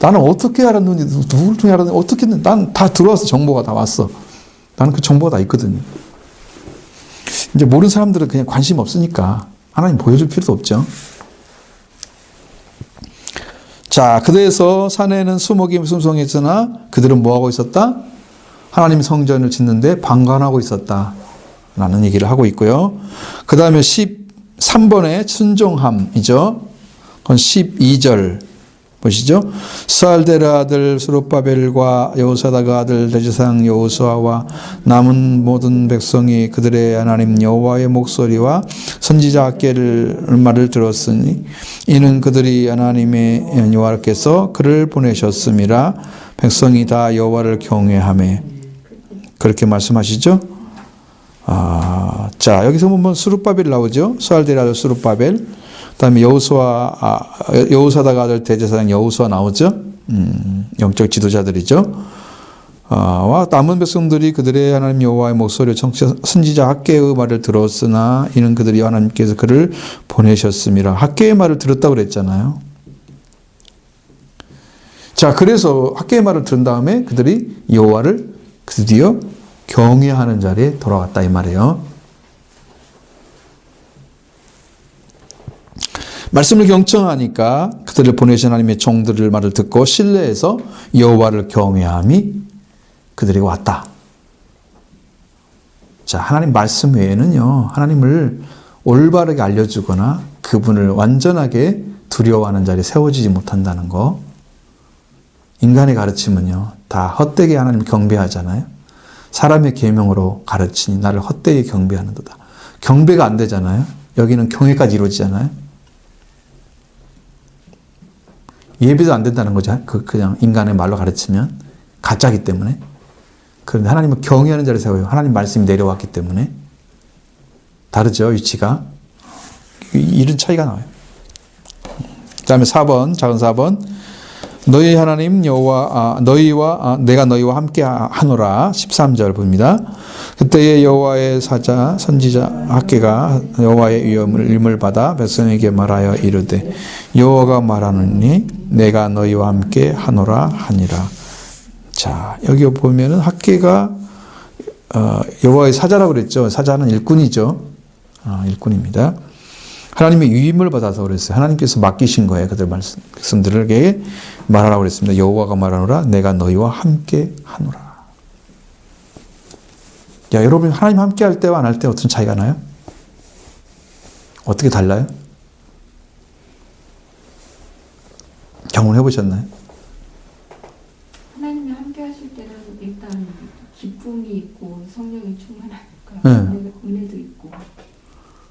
A: 나는 어떻게 알았는지, 누구를 통해 알았는지, 어떻게, 난 다 들어왔어. 정보가 다 왔어. 나는 그 정보가 다 있거든요. 이제 모르는 사람들은 그냥 관심 없으니까 하나님 보여줄 필요도 없죠. 자, 그래서 산에는 수목이 숨성했으나 그들은 뭐하고 있었다? 하나님 성전을 짓는데 방관하고 있었다. 라는 얘기를 하고 있고요. 그 다음에 13번의 순종함이죠. 그건 12절 보시죠. 스알델의 아들 스룹바벨과 여호사닥의 아들 대제사장 여호수아와 남은 모든 백성이 그들의 하나님 여호와의 목소리와 선지자 학개를 말을 들었으니 이는 그들이 하나님의 여호와께서 그를 보내셨음이라. 백성이 다 여호와를 경외하며. 그렇게 말씀하시죠. 자, 여기서 보면 스룹바벨 나오죠. 스알델의 아들 스룹바벨. 그다음에 여호사닥 아들 대제사장 여호수아 나오죠. 영적 지도자들이죠. 와 남은 백성들이 그들의 하나님 여호와의 목소리를 선지자 학개의 말을 들었으나 이는 그들이 하나님께서 그를 보내셨음이라. 학개의 말을 들었다고 그랬잖아요. 자, 그래서 학개의 말을 들은 다음에 그들이 여호와를 드디어 경외하는 자리에 돌아왔다 이 말이에요. 말씀을 경청하니까 그들을 보내신 하나님의 종들의 말을 듣고 신뢰해서 여호와를 경외함이 그들에게 왔다. 자, 하나님 말씀 외에는요, 하나님을 올바르게 알려주거나 그분을 완전하게 두려워하는 자리에 세워지지 못한다는 거. 인간의 가르침은요, 다 헛되게 하나님을 경배하잖아요. 사람의 계명으로 가르치니 나를 헛되게 경배하는도다. 경배가 안 되잖아요. 여기는 경외까지 이루어지잖아요. 예배도 안 된다는 거죠. 그냥 인간의 말로 가르치면 가짜기 때문에. 그런데 하나님은 경외하는 자를 세워요. 하나님 말씀이 내려왔기 때문에. 다르죠, 위치가. 이런 차이가 나와요. 그 다음에 4번, 작은 4번. 너희 하나님 여호와 내가 너희와 함께 하노라. 13절 봅니다. 그때에 여호와의 사자 선지자 학개가 여호와의 위엄을 받아 백성에게 말하여 이르되 여호와가 말하느니 내가 너희와 함께 하노라 하니라. 자, 여기 보면은 학개가 여호와의 사자라고 그랬죠. 사자는 일꾼이죠. 일꾼입니다. 하나님의 위임을 받아서 그랬어요. 하나님께서 맡기신 거예요. 그들 백성들에게 말하라고 그랬습니다. 여호와가 말하노라 내가 너희와 함께 하노라. 야, 여러분 하나님 함께 할 때와 안 할 때 어떤 차이가 나요? 어떻게 달라요? 경험해 보셨나요?
B: 하나님이 함께 하실 때는 일단 기쁨이 있고 성령이 충만하니까
A: 네.
B: 은혜도 있고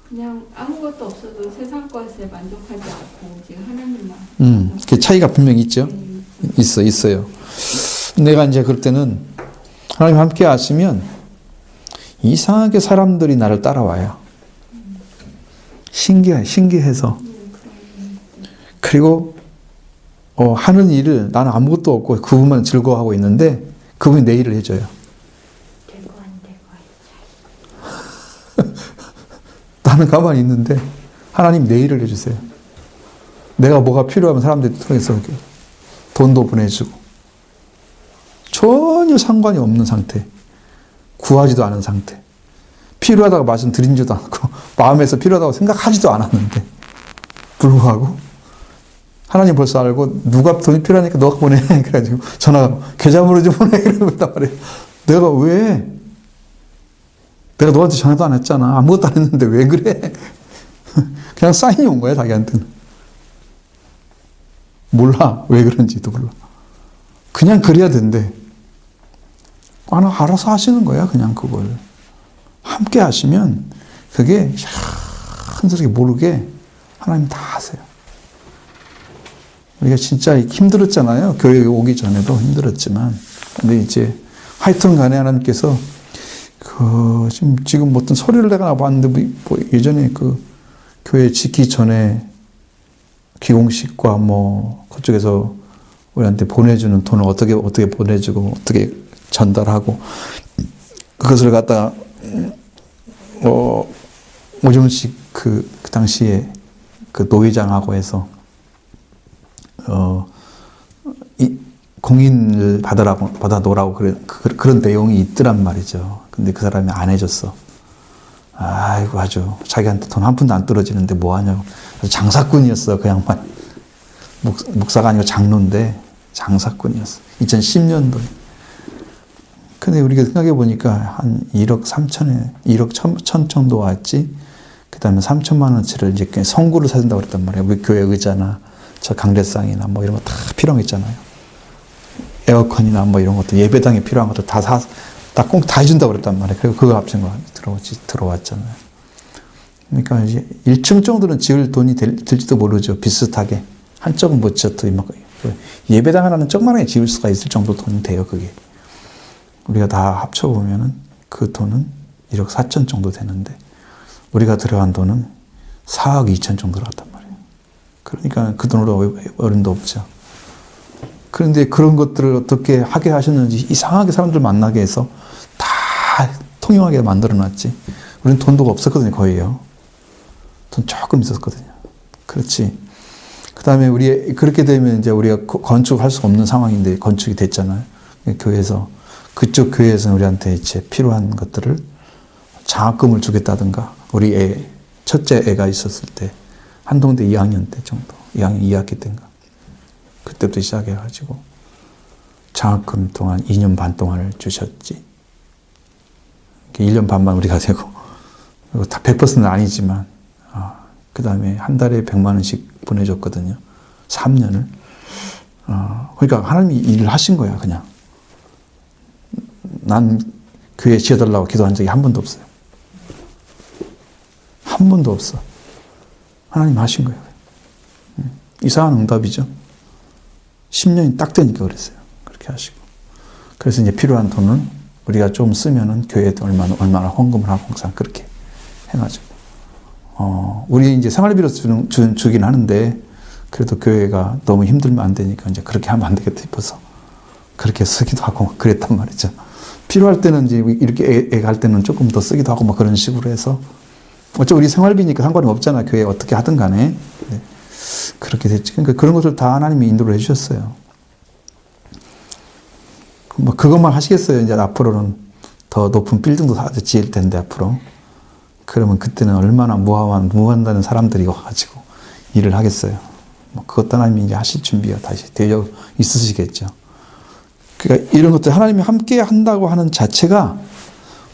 B: 그냥 아무것도 없어도 세상 것에 만족하지 않고 지금 하나님만
A: 그 차이가 분명히 있죠. 있어요. 내가 이제 그럴 때는 하나님 함께 하시면 이상하게 사람들이 나를 따라와요. 신기해서. 그리고 하는 일을 나는 아무것도 없고 그분만 즐거워하고 있는데 그분이 내 일을 해줘요. 나는 가만히 있는데 하나님 내 일을 해주세요. 내가 뭐가 필요하면 사람들이 통해서 돈도 보내주고 전혀 상관이 없는 상태, 구하지도 않은 상태, 필요하다고 말씀드린지도 않고 마음에서 필요하다고 생각하지도 않았는데 불구하고 하나님 벌써 알고 누가 돈이 필요하니까 너가 보내 그래가지고 전화 계좌번호 좀 보내 그러단 말이에요. 내가 왜? 내가 너한테 전화도 안 했잖아. 아무것도 안 했는데 왜 그래? 그냥 사인이 온 거야 자기한테는. 몰라 왜 그런지도 몰라. 그냥 그래야 된대. 알아서 하시는 거야 그냥 그걸. 함께 하시면 그게 흔들게 모르게 하나님 다 하세요. 우리가 진짜 힘들었잖아요. 교회 오기 전에도 힘들었지만 근데 이제 하여튼 간에 하나님께서 지금 어떤 소리를 내가 나봤는데 뭐 예전에 그 교회 짓기 전에 기공식과 뭐 그쪽에서 우리한테 보내주는 돈을 어떻게 보내주고 어떻게 전달하고 그것을 갖다가 오정식 그 당시에 그 노회장하고 해서 공인을 받아 놓으라고 그런 내용이 있더란 말이죠. 근데 그 사람이 안 해줬어. 아이고 아주 자기한테 돈 한 푼도 안 떨어지는데 뭐 하냐고. 장사꾼이었어 그 양반. 목사가 아니고 장로인데 장사꾼이었어. 2010년도에. 근데 우리가 생각해 보니까 한 1억 1천 정도 왔지. 그 다음에 3천만 원치를 이제 성구를 사준다고 그랬단 말이에요. 우리 교회 의자나 저 강대상이나 뭐 이런 거 다 필요한 거 있잖아요. 에어컨이나 뭐 이런 것도 예배당에 필요한 것도 다 꼭 다 해준다고 그랬단 말이에요. 그리고 그거 합친 거 들어왔잖아요. 그러니까 이제 1층 정도는 지을 돈이 될지도 모르죠. 비슷하게. 한쪽은 못 지어도 예배당 하나는 조그만하게 지을 수가 있을 정도 돈이 돼요. 그게. 우리가 다 합쳐보면은 그 돈은 1억 4천 정도 되는데 우리가 들어간 돈은 4억 2천 정도 들어갔단 말이에요. 그러니까 그 돈으로 어림도 없죠. 그런데 그런 것들을 어떻게 하게 하셨는지 이상하게 사람들 만나게 해서 다 통용하게 만들어놨지. 우리는 돈도 없었거든요, 거의요. 돈 조금 있었거든요. 그렇지. 그 다음에 그렇게 되면 이제 우리가 건축할 수 없는 상황인데 건축이 됐잖아요. 교회에서. 그쪽 교회에서는 우리한테 이제 필요한 것들을 장학금을 주겠다든가, 우리 첫째 애가 있었을 때, 한동대 2학년 때 정도, 2학년 2학기 때인가. 그때부터 시작해가지고 장학금 동안 2년 반 동안을 주셨지. 1년 반만 우리가 되고, 그리고 다 100%는 아니지만, 그 다음에 한 달에 100만 원씩 보내줬거든요. 3년을. 그러니까 하나님이 일을 하신 거야, 그냥. 난 교회 지어달라고 기도한 적이 한 번도 없어요. 한 번도 없어. 하나님 하신 거예요. 이상한 응답이죠. 10년이 딱 되니까 그랬어요. 그렇게 하시고. 그래서 이제 필요한 돈은 우리가 좀 쓰면은 교회에 얼마나 헌금을 하고 항상 그렇게 해가지고. 우리 이제 생활비로 주긴 하는데, 그래도 교회가 너무 힘들면 안 되니까 이제 그렇게 하면 안 되겠다 싶어서 그렇게 쓰기도 하고 막 그랬단 말이죠. 필요할 때는 이제 이렇게 애가 할 때는 조금 더 쓰기도 하고 막 그런 식으로 해서 어차피 우리 생활비니까 상관이 없잖아. 교회 어떻게 하든 간에. 네. 그렇게 됐지. 그러니까 그런 것을 다 하나님이 인도를 해주셨어요. 뭐 그것만 하시겠어요. 이제 앞으로는 더 높은 빌딩도 다 지을 텐데 앞으로. 그러면 그때는 얼마나 무한다는 사람들이 와가지고 일을 하겠어요. 뭐 그것도 하나님이 이제 하실 준비가 다시 되어 있으시겠죠. 그러니까 이런 것들 하나님이 함께 한다고 하는 자체가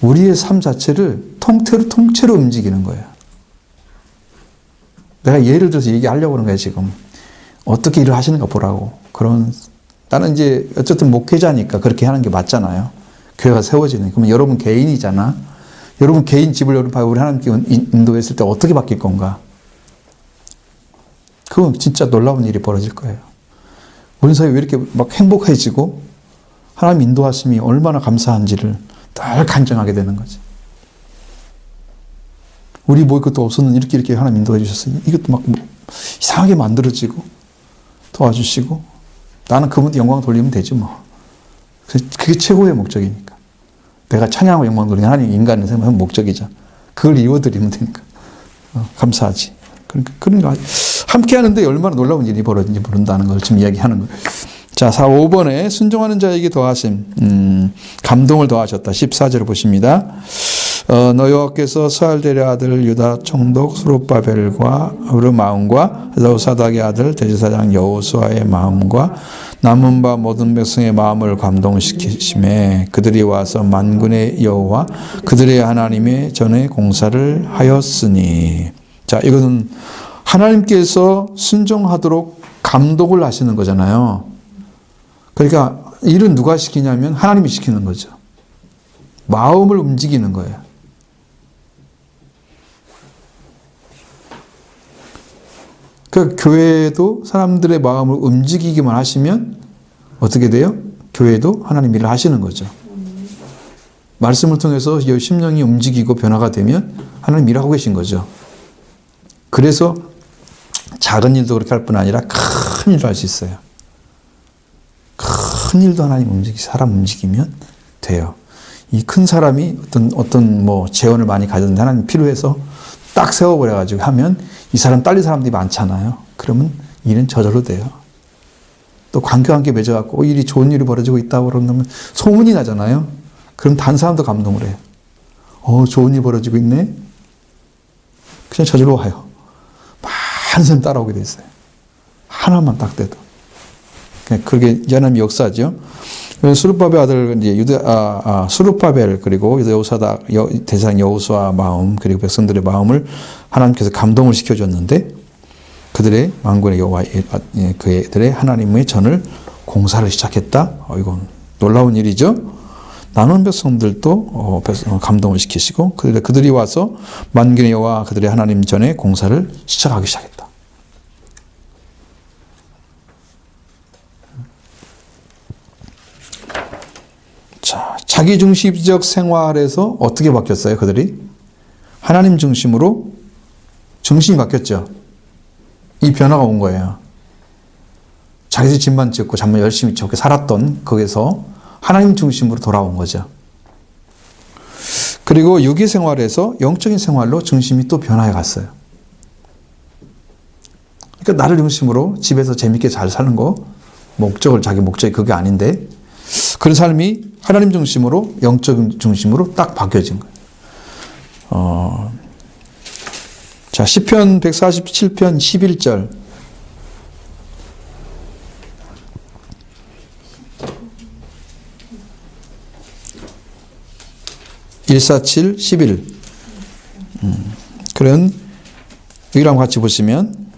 A: 우리의 삶 자체를 통째로 움직이는 거예요. 내가 예를 들어서 얘기하려고 하는 거예요, 지금. 어떻게 일을 하시는가 보라고. 나는 이제 어쨌든 목회자니까 그렇게 하는 게 맞잖아요. 교회가 세워지는. 그러면 여러분 개인이잖아. 여러분 개인 집을 우리 하나님께 인도했을 때 어떻게 바뀔 건가? 그건 진짜 놀라운 일이 벌어질 거예요. 우리 사회 왜 이렇게 막 행복해지고 하나님 인도하심이 얼마나 감사한지를 늘 간증하게 되는 거지. 우리 뭐 이것도 없었는데 이렇게 하나님 인도해 주셨어요. 이것도 막 이상하게 만들어지고 도와주시고 나는 그분한테 영광 돌리면 되지 뭐. 그게 최고의 목적이니까. 내가 찬양하고 영광 돌리는 하나님 인간을 생각하면 목적이죠. 그걸 이루어드리면 되니까. 감사하지. 그러니까 함께 하는데 얼마나 놀라운 일이 벌어진지 모른다는 걸 지금 이야기하는 거예요. 자, 5번에 순종하는 자에게 더하심, 감동을 더하셨다. 14절을 보십니다. 너 여호와께서 스알델의 아들 유다 총독 스룹바벨과 그의 마음과 여호사닥의 아들 대제사장 여호수아의 마음과 남은 바 모든 백성의 마음을 감동시키심에 그들이 와서 만군의 여호와 그들의 하나님의 전에 공사를 하였으니. 자, 이것은 하나님께서 순종하도록 감독을 하시는 거잖아요. 그러니까 일은 누가 시키냐면 하나님이 시키는 거죠. 마음을 움직이는 거예요. 그러니까 교회도 사람들의 마음을 움직이기만 하시면 어떻게 돼요? 교회도 하나님 일을 하시는 거죠. 말씀을 통해서 심령이 움직이고 변화가 되면 하나님 일하고 계신 거죠. 그래서 작은 일도 그렇게 할 뿐 아니라 큰 일도 할 수 있어요. 큰 일도 하나님 사람 움직이면 돼요. 이 큰 사람이 어떤 재원을 많이 가졌는데 하나님 필요해서 딱 세워버려가지고 하면 이 사람 딸린 사람들이 많잖아요. 그러면 일은 저절로 돼요. 또 관계와 함께 맺어갖고 일이 좋은 일이 벌어지고 있다고 그러면 소문이 나잖아요. 그럼 다른 사람도 감동을 해요. 좋은 일이 벌어지고 있네. 그냥 저절로 와요. 많은 사람 따라오게 돼 있어요. 하나만 딱 돼도. 그게 하나님의 역사죠. 스룹바벨 아들 이제 스룹바벨 그리고 여호사닥 대제사장 여호수아 마음 그리고 백성들의 마음을 하나님께서 감동을 시켜줬는데 그들의 만군의 여호와 그들의 하나님의 전을 공사를 시작했다. 이건 놀라운 일이죠. 나눈 백성들도 감동을 시키시고 그들이 와서 만군의 여호와 그들의 하나님 전에 공사를 시작하기 시작했다. 자, 자기중심적 생활에서 어떻게 바뀌었어요? 그들이 하나님 중심으로 중심이 바뀌었죠. 이 변화가 온 거예요. 자기들 집만 짓고 잠만 열심히 저렇게 살았던 거기서 하나님 중심으로 돌아온 거죠. 그리고 유기 생활에서 영적인 생활로 중심이 또 변화해 갔어요. 그러니까 나를 중심으로 집에서 재밌게 잘 사는 거 자기 목적이 그게 아닌데 그런 삶이 하나님 중심으로 영적 중심으로 딱 바뀌어진 거예요. 자, 시편 147편 11절. 147, 11. 그런 여기랑 같이 보시면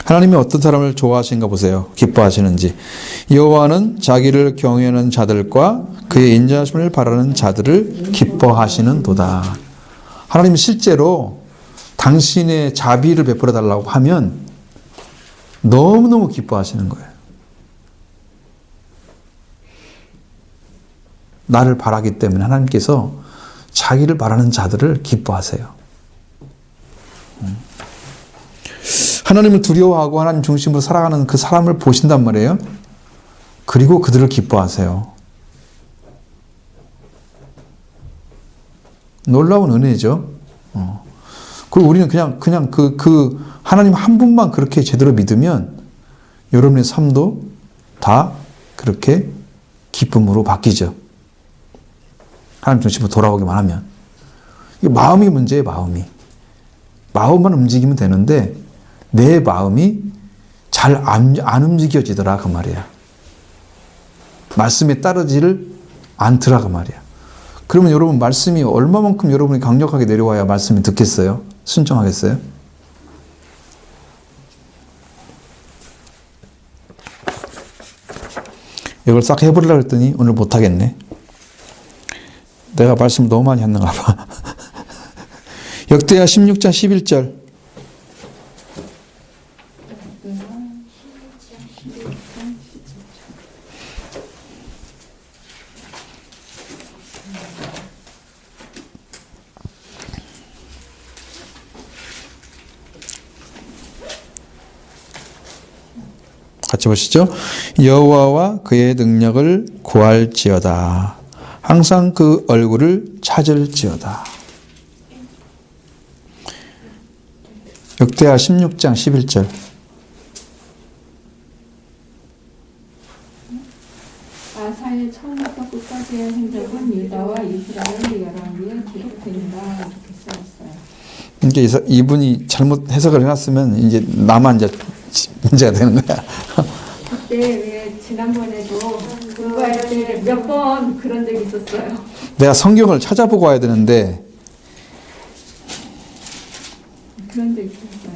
A: 하나님이 어떤 사람을 좋아하시는가 보세요. 기뻐하시는지. 여호와는 자기를 경외하는 자들과 그의 인자하심을 바라는 자들을 기뻐하시는도다. 하나님은 실제로 당신의 자비를 베풀어 달라고 하면 너무너무 기뻐하시는 거예요. 나를 바라기 때문에 하나님께서 자기를 바라는 자들을 기뻐하세요. 하나님을 두려워하고 하나님 중심으로 살아가는 그 사람을 보신단 말이에요. 그리고 그들을 기뻐하세요. 놀라운 은혜죠. 그리고 우리는 그냥 그 하나님 한 분만 그렇게 제대로 믿으면 여러분의 삶도 다 그렇게 기쁨으로 바뀌죠. 하나님 중심으로 돌아오기만 하면. 이게 마음이 문제예요, 마음이. 마음만 움직이면 되는데 내 마음이 잘 안 움직여지더라 그 말이야. 말씀에 따르지를 않더라 그 말이야. 그러면 여러분 말씀이 얼마만큼 여러분이 강력하게 내려와야 말씀이 듣겠어요? 순종하겠어요? 이걸 싹 해보려고 했더니 오늘 못하겠네. 내가 말씀 너무 많이 했는가 봐. 역대하 16장 11절. 같이 보시죠. 여호와와 그의 능력을 구할지어다. 항상 그 얼굴을 찾을지어다. 역대하 16장 11절.
B: 아사의 처음부터 끝까지의 행적은 유다와 이스라엘 열왕기에 기록된다 이렇게 써있어요.
A: 이제 이분이 잘못 해석을 해놨으면 이제 나만 이제 문제가 되는 거야.
B: 그때 왜 지난번에도 공부할 때 몇 번 그런 적이 있었어요.
A: 내가 성경을 찾아보고 와야 되는데
B: 그런 적이 있었어요.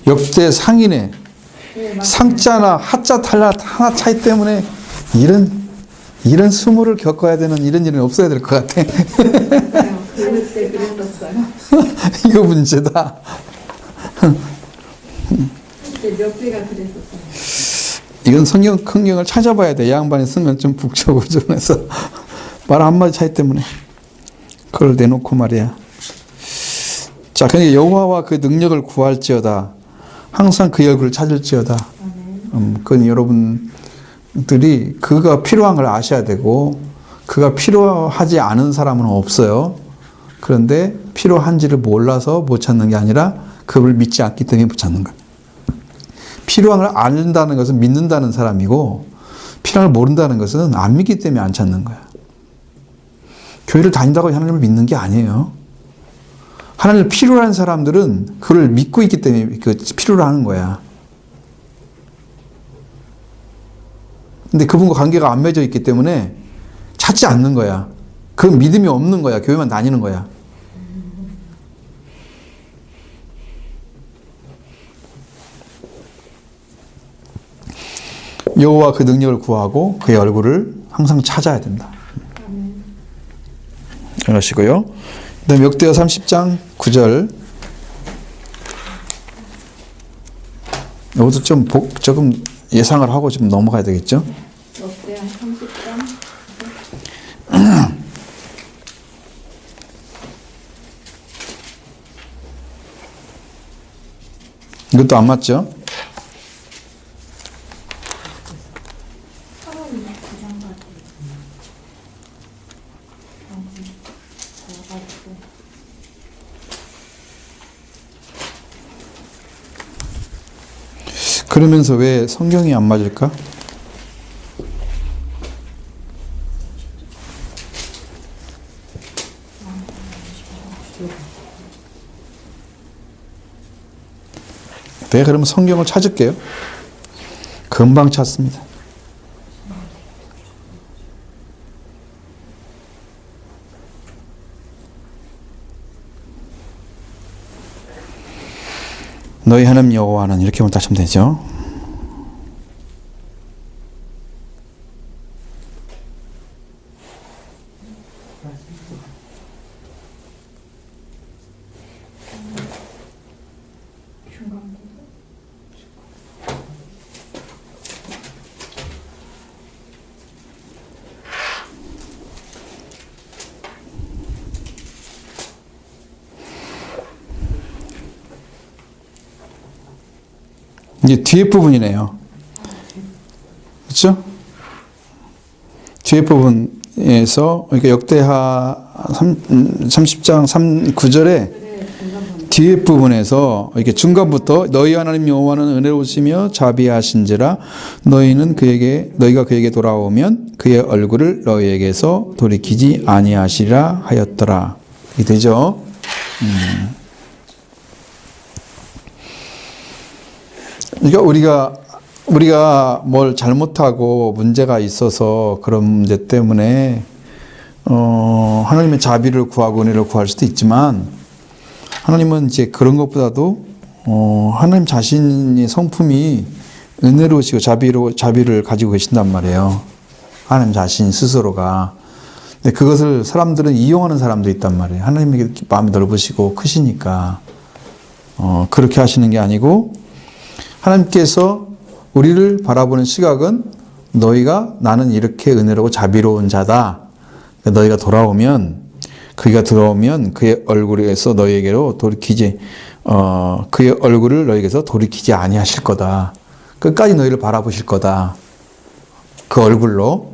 A: 역대 상인의
B: 네, 맞아요.
A: 상자나 하자 탈라 하나 차이 때문에 이런 수모를 겪어야 되는 이런 일은 없어야 될 것 같아.
B: 맞아요. 그때 그랬었어요.
A: 이거 문제다.
B: 그때 몇 개가 그랬었어요.
A: 이건 성경을 찾아봐야 돼. 양반이 쓰면 좀 북적북적해서 말 한마디 차이 때문에 그걸 내놓고 말이야. 자, 그러니까 여호와와 그 능력을 구할지어다. 항상 그 얼굴을 찾을지어다. 그건 여러분들이 그가 필요한 걸 아셔야 되고 그가 필요하지 않은 사람은 없어요. 그런데 필요한지를 몰라서 못 찾는 게 아니라 그를 믿지 않기 때문에 못 찾는 거예요. 필요한 걸 안다는 것은 믿는다는 사람이고 필요한 걸 모른다는 것은 안 믿기 때문에 안 찾는 거야. 교회를 다닌다고 하나님을 믿는 게 아니에요. 하나님을 필요로 하는 사람들은 그를 믿고 있기 때문에 그 필요로 하는 거야. 근데 그분과 관계가 안 맺어 있기 때문에 찾지 않는 거야. 그 믿음이 없는 거야. 교회만 다니는 거야. 여호와 그 능력을 구하고 그의 얼굴을 항상 찾아야 된다. 그러시고요. 그다음 역대하 30장 9절. 이것도 조금 예상을 하고 좀 넘어가야 되겠죠?
B: 역대하 30장.
A: 이것도 안 맞죠? 그러면서 왜 성경이 안 맞을까? 네, 그러면 성경을 찾을게요. 금방 찾습니다. 너희 하나님 여호와는 이렇게 따시면 되죠. 이제 뒤에 부분이네요. 그렇죠? 뒤에 부분에서 그러니까 역대하 30장 9절에 뒤에 부분에서 이렇게 중간부터 너희 하나님 여호와는 은혜로우시며 자비하신지라 너희가 그에게 돌아오면 그의 얼굴을 너희에게서 돌이키지 아니하시리라 하였더라. 이게 되죠? 그러니까 우리가 뭘 잘못하고 문제가 있어서 그런 문제 때문에 하나님의 자비를 구하고 은혜를 구할 수도 있지만 하나님은 이제 그런 것보다도 하나님 자신의 성품이 은혜로우시고 자비를 가지고 계신단 말이에요. 하나님 자신 스스로가. 근데 그것을 사람들은 이용하는 사람도 있단 말이에요. 하나님에게 마음이 넓으시고 크시니까 그렇게 하시는 게 아니고 들하나님께서 우리를 바라보는 시각은 나는 이렇게 은혜로고 자비로운 자다. 너희가 돌아오면 그가 들어오면 그의 얼굴에서 너희에게로 돌이키지 그의 얼굴을 너희에게서 돌이키지 아니하실 거다. 끝까지 너희를 바라보실 거다. 그 얼굴로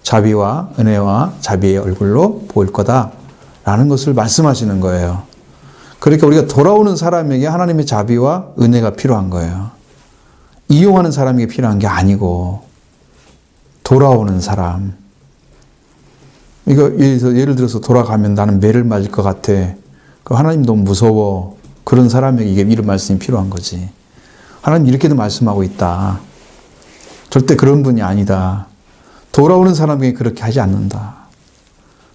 A: 자비와 은혜와 자비의 얼굴로 보일 거다라는 것을 말씀하시는 거예요. 그러니까 우리가 돌아오는 사람에게 하나님의 자비와 은혜가 필요한 거예요. 이용하는 사람에게 필요한 게 아니고 돌아오는 사람. 이거 예를 들어서 돌아가면 나는 매를 맞을 것 같아. 하나님 너무 무서워. 그런 사람에게 이런 말씀이 필요한 거지. 하나님 이렇게도 말씀하고 있다. 절대 그런 분이 아니다. 돌아오는 사람에게 그렇게 하지 않는다.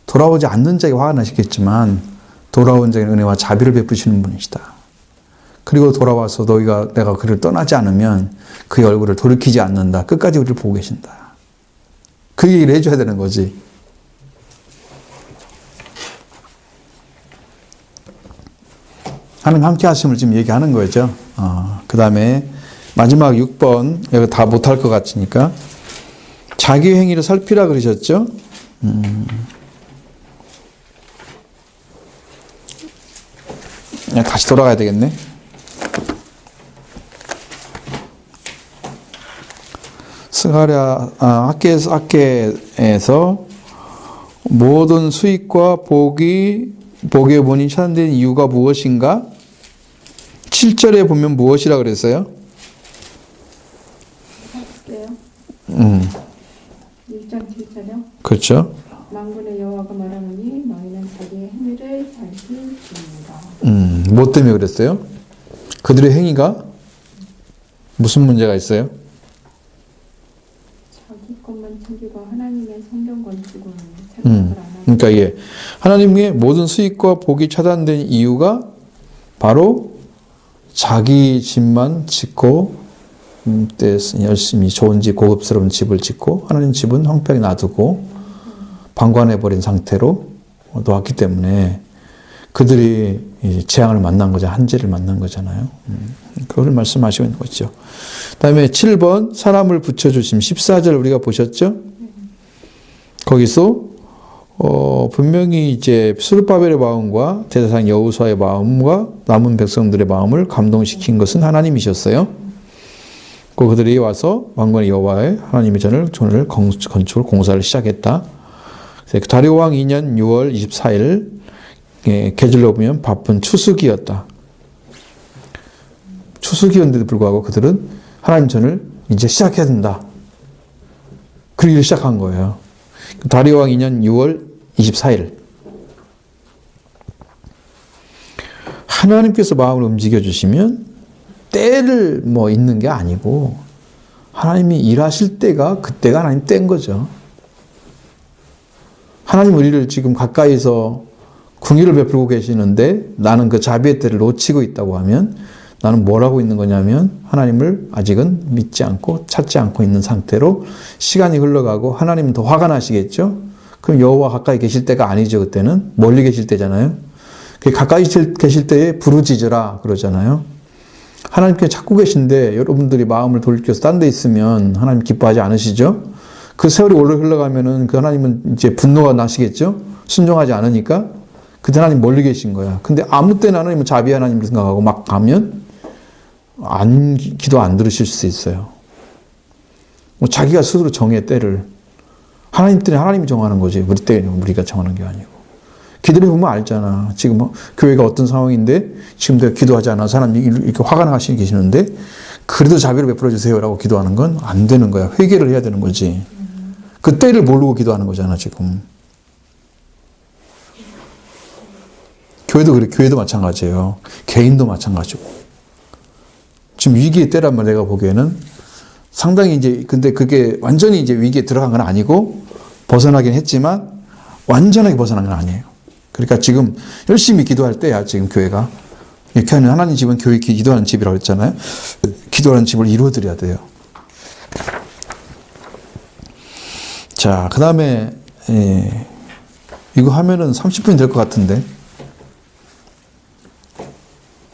A: 돌아오지 않는 자에게 화가 나시겠지만 돌아온 자에게 은혜와 자비를 베푸시는 분이시다. 그리고 돌아와서 내가 그를 떠나지 않으면 그의 얼굴을 돌이키지 않는다. 끝까지 우리를 보고 계신다. 그 얘기를 해줘야 되는 거지. 하나님 함께 하심을 지금 얘기하는 거죠. 그 다음에 마지막 6번, 여기 다 못할 것 같으니까. 자기 행위를 살피라 그러셨죠? 다시 돌아가야 되겠네. 스가랴 학계에서 모든 수익과 복의 본이 차단된 이유가 무엇인가? 7절에 보면 무엇이라 그랬어요?
B: 1장 7절이요?
A: 그렇죠.
B: 만군의 여호와가 말하노니 너희는 자기의 행위를 살피시는가.
A: 뭐 때문에 그랬어요? 그들의 행위가 무슨 문제가 있어요?
B: 자기 것만 챙기고 하나님의 성경 건축은 생각을 안 하고.
A: 그러니까 하나님의 모든 수익과 복이 차단된 이유가 바로 자기 집만 짓고 열심히 좋은 집, 고급스러운 집을 짓고 하나님 집은 황폐하게 놔두고 방관해버린 상태로 놓았기 때문에 그들이 재앙을 만난 거죠. 한재를 만난 거잖아요. 그걸 말씀하시고 있는 거죠. 그 다음에 7번 사람을 붙여주심 14절 우리가 보셨죠? 거기서 분명히 이제 스룹바벨의 마음과 대제사장 여호수아의 마음과 남은 백성들의 마음을 감동시킨 것은 하나님이셨어요. 그들이 와서 왕권의 여호와의 하나님의 전을 건축을 공사를 시작했다. 다리오 왕 2년 6월 24일 계절로 보면 바쁜 추수기였다. 추수기였는데도 불구하고 그들은 하나님 전을 이제 시작해야 된다. 그 일을 시작한 거예요. 다리오 왕 2년 6월 24일 하나님께서 마음을 움직여 주시면 때를 있는 게 아니고 하나님이 일하실 때가 그때가 하나님 때인 거죠. 하나님 우리를 지금 가까이서 궁유를 베풀고 계시는데 나는 그 자비의 때를 놓치고 있다고 하면 나는 뭘 하고 있는 거냐면 하나님을 아직은 믿지 않고 찾지 않고 있는 상태로 시간이 흘러가고 하나님은 더 화가 나시겠죠? 그럼 여호와 가까이 계실 때가 아니죠. 그때는 멀리 계실 때잖아요. 가까이 계실 때에 부르짖으라 그러잖아요. 하나님께 찾고 계신데 여러분들이 마음을 돌이켜서 딴 데 있으면 하나님 기뻐하지 않으시죠? 그 세월이 오래 흘러가면은 그 하나님은 이제 분노가 나시겠죠? 순종하지 않으니까. 그때 하나님 멀리 계신 거야. 근데 아무 때나 하나님은 자비 하나님을 생각하고 막 가면 기도 안 들으실 수 있어요. 뭐 자기가 스스로 정해 때를. 하나님 때는 하나님이 정하는 거지. 우리 때는 우리가 정하는 게 아니고. 기도해 보면 알잖아. 지금 교회가 어떤 상황인데 지금 내가 기도하지 않아 사람이 이렇게 화가 나시는 계시는데 그래도 자비를 베풀어 주세요라고 기도하는 건 안 되는 거야. 회개를 해야 되는 거지. 그 때를 모르고 기도하는 거잖아 지금. 교회도 그래. 교회도 마찬가지예요. 개인도 마찬가지고. 지금 위기의 때란 말 내가 보기에는 상당히 이제 근데 그게 완전히 이제 위기에 들어간 건 아니고 벗어나긴 했지만 완전하게 벗어난 건 아니에요. 그러니까 지금 열심히 기도할 때야 지금 교회가. 이렇게 하는 하나님 집은 교회 기도하는 집이라고 했잖아요. 기도하는 집을 이루어드려야 돼요. 자, 그 다음에 이거 하면은 30분이 될 것 같은데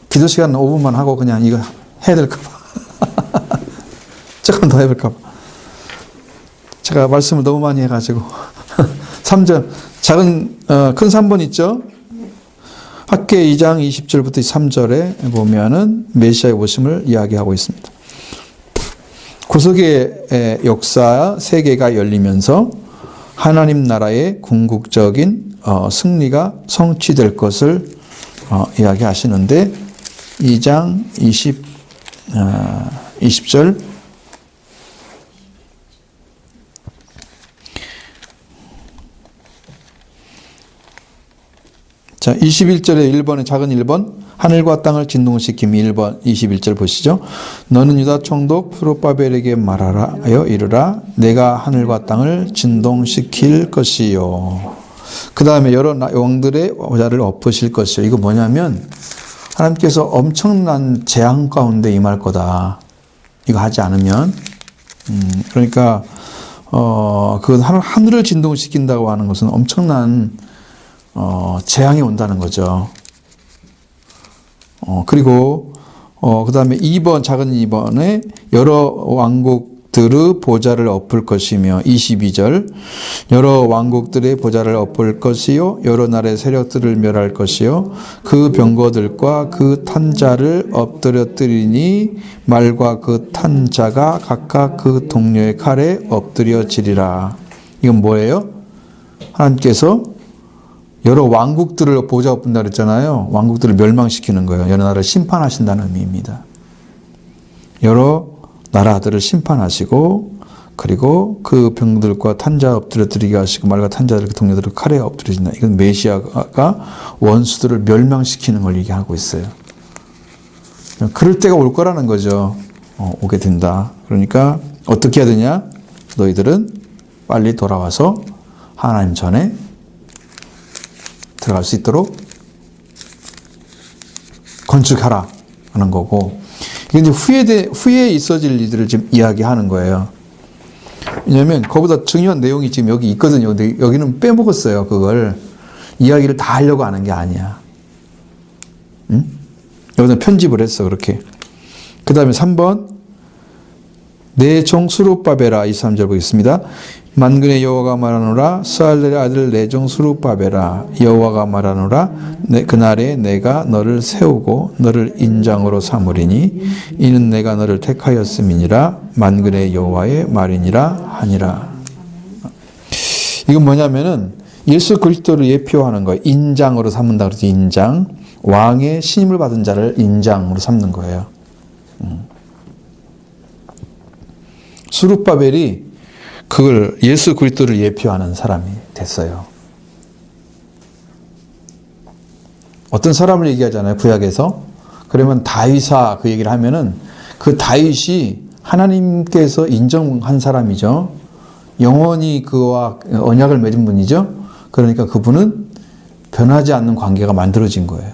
A: 기도 시간 5분만 하고 그냥 이거 해야 될까 봐. 조금 더 해볼까 봐. 제가 말씀을 너무 많이 해가지고 3절 작은 큰 3번 있죠. 학계 2장 20절부터 3절에 보면은 메시아의 오심을 이야기하고 있습니다. 구속의 역사 세계가 열리면서 하나님 나라의 궁극적인 승리가 성취될 것을 이야기하시는데 2장 20절 자, 21절에 1번에 작은 1번 하늘과 땅을 진동시킴 1번 21절 보시죠. 너는 유다 총독 스룹바벨에게 말하라 하여 이르라 내가 하늘과 땅을 진동시킬 것이요. 그 다음에 여러 왕들의 보좌를 엎으실 것이요. 이거 뭐냐면 하나님께서 엄청난 재앙 가운데 임할 거다. 이거 하지 않으면 그러니까 그 하늘을 진동시킨다고 하는 것은 엄청난 재앙이 온다는 거죠. 그리고 그 다음에 2번 작은 2번에 여러 왕국들의 보좌를 엎을 것이며 22절 여러 왕국들의 보좌를 엎을 것이요 여러 나라의 세력들을 멸할 것이요 그 병거들과 그 탄자를 엎드려뜨리니 말과 그 탄자가 각각 그 동료의 칼에 엎드려지리라. 이건 뭐예요? 하나님께서 여러 왕국들을 보좌 엎은다 그랬잖아요. 왕국들을 멸망시키는 거예요. 여러 나라를 심판하신다는 의미입니다. 여러 나라들을 심판하시고 그리고 그 병들과 탄자 엎드려뜨리게 하시고 말과 탄자들 그 동료들을 칼에 엎드려진다. 이건 메시아가 원수들을 멸망시키는 걸 얘기하고 있어요. 그럴 때가 올 거라는 거죠. 오게 된다. 그러니까 어떻게 해야 되냐? 너희들은 빨리 돌아와서 하나님 전에 들어갈 수 있도록 건축하라 하는 거고 이게 이제 후에 있어질 일들을 지금 이야기하는 거예요. 왜냐하면 그보다 중요한 내용이 지금 여기 있거든요. 근데 여기는 빼먹었어요. 그걸 이야기를 다 하려고 하는 게 아니야. 응? 여기는 편집을 했어 그렇게. 그 다음에 3번 내 종 스룹바벨아 23절 보겠습니다. 만군의 여호와가 말하노라 스알렐의 아들 내 종 스룹바벨아 여호와가 말하노라 그날에 내가 너를 세우고 너를 인장으로 삼으리니 이는 내가 너를 택하였음이니라 만군의 여호와의 말이니라 하니라. 이건 뭐냐면은 예수 그리스도를 예표하는 거예요. 인장으로 삼는다 그러지. 인장 왕의 신임을 받은 자를 인장으로 삼는 거예요. 스룹바벨이 그걸 예수 그리스도를 예표하는 사람이 됐어요. 어떤 사람을 얘기하잖아요. 구약에서. 그러면 다윗아 그 얘기를 하면은 그 다윗이 하나님께서 인정한 사람이죠. 영원히 그와 언약을 맺은 분이죠. 그러니까 그분은 변하지 않는 관계가 만들어진 거예요.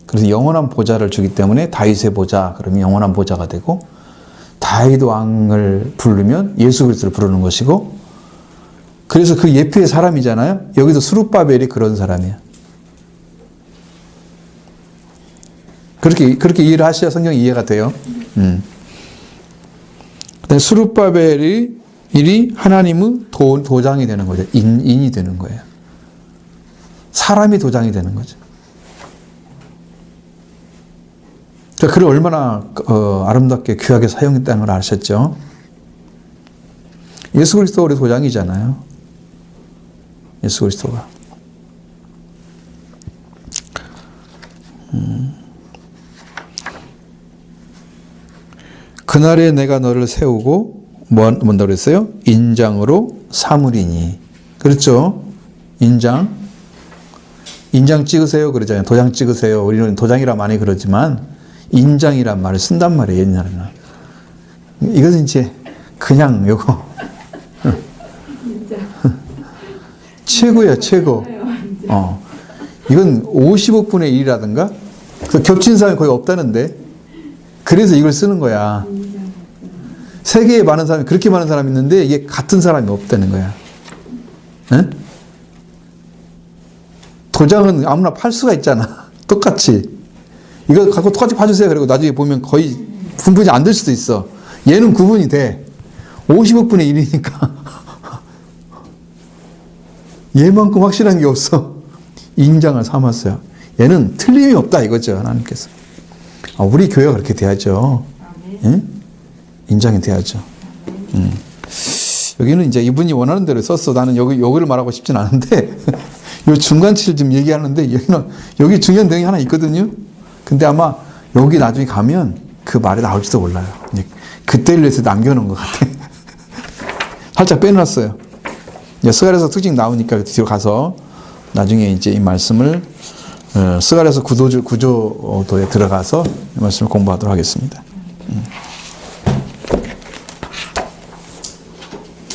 A: 그래서 영원한 보좌를 주기 때문에 다윗의 보좌 그러면 영원한 보좌가 되고 다윗 왕을 부르면 예수 그리스도를 부르는 것이고 그래서 그 예표의 사람이잖아요. 여기도 스룹바벨이 그런 사람이에요. 그렇게 이해를 하셔야 성경이 이해가 돼요. 스룹바벨이 하나님의 도장이 되는 거죠. 인이 되는 거예요. 사람이 도장이 되는 거죠. 글을 얼마나 아름답게 귀하게 사용했다는 걸 아셨죠? 예수 그리스도가 우리 도장이잖아요. 예수 그리스도가. 그날에 내가 너를 세우고 뭔다 그랬어요? 인장으로 삼으리니. 그렇죠? 인장 찍으세요 그러잖아요. 도장 찍으세요. 우리는 도장이라 많이 그러지만 인장이란 말을 쓴단 말이에요. 옛날에는. 이것은 이제 그냥 요거
B: 진짜.
A: 최고야 최고. 이건 55분의 1이라든가 겹친 사람이 거의 없다는데 그래서 이걸 쓰는 거야. 세계에 많은 사람이 그렇게 많은 사람이 있는데 이게 같은 사람이 없다는 거야. 에? 도장은 아무나 팔 수가 있잖아. 똑같이. 이거 갖고 똑같이 파주세요. 그리고 나중에 보면 거의 분분이 안 될 수도 있어. 얘는 구분이 돼. 55분의 1이니까. 얘만큼 확실한 게 없어. 인장을 삼았어요. 얘는 틀림이 없다 이거죠. 하나님께서. 우리 교회가 그렇게 돼야죠. 응? 인장이 돼야죠. 여기는 이제 이분이 원하는 대로 썼어. 나는 여기를 말하고 싶진 않은데 요 중간치를 좀 얘기하는데 여기 중요한 내용이 하나 있거든요. 근데 아마 여기 나중에 가면 그 말이 나올지도 몰라요. 그때를 위해서 남겨놓은 것 같아. 살짝 빼놨어요. 스가랴서 특징 나오니까 뒤로 가서 나중에 이제 이 말씀을 스가랴서 구조도에 들어가서 이 말씀을 공부하도록 하겠습니다.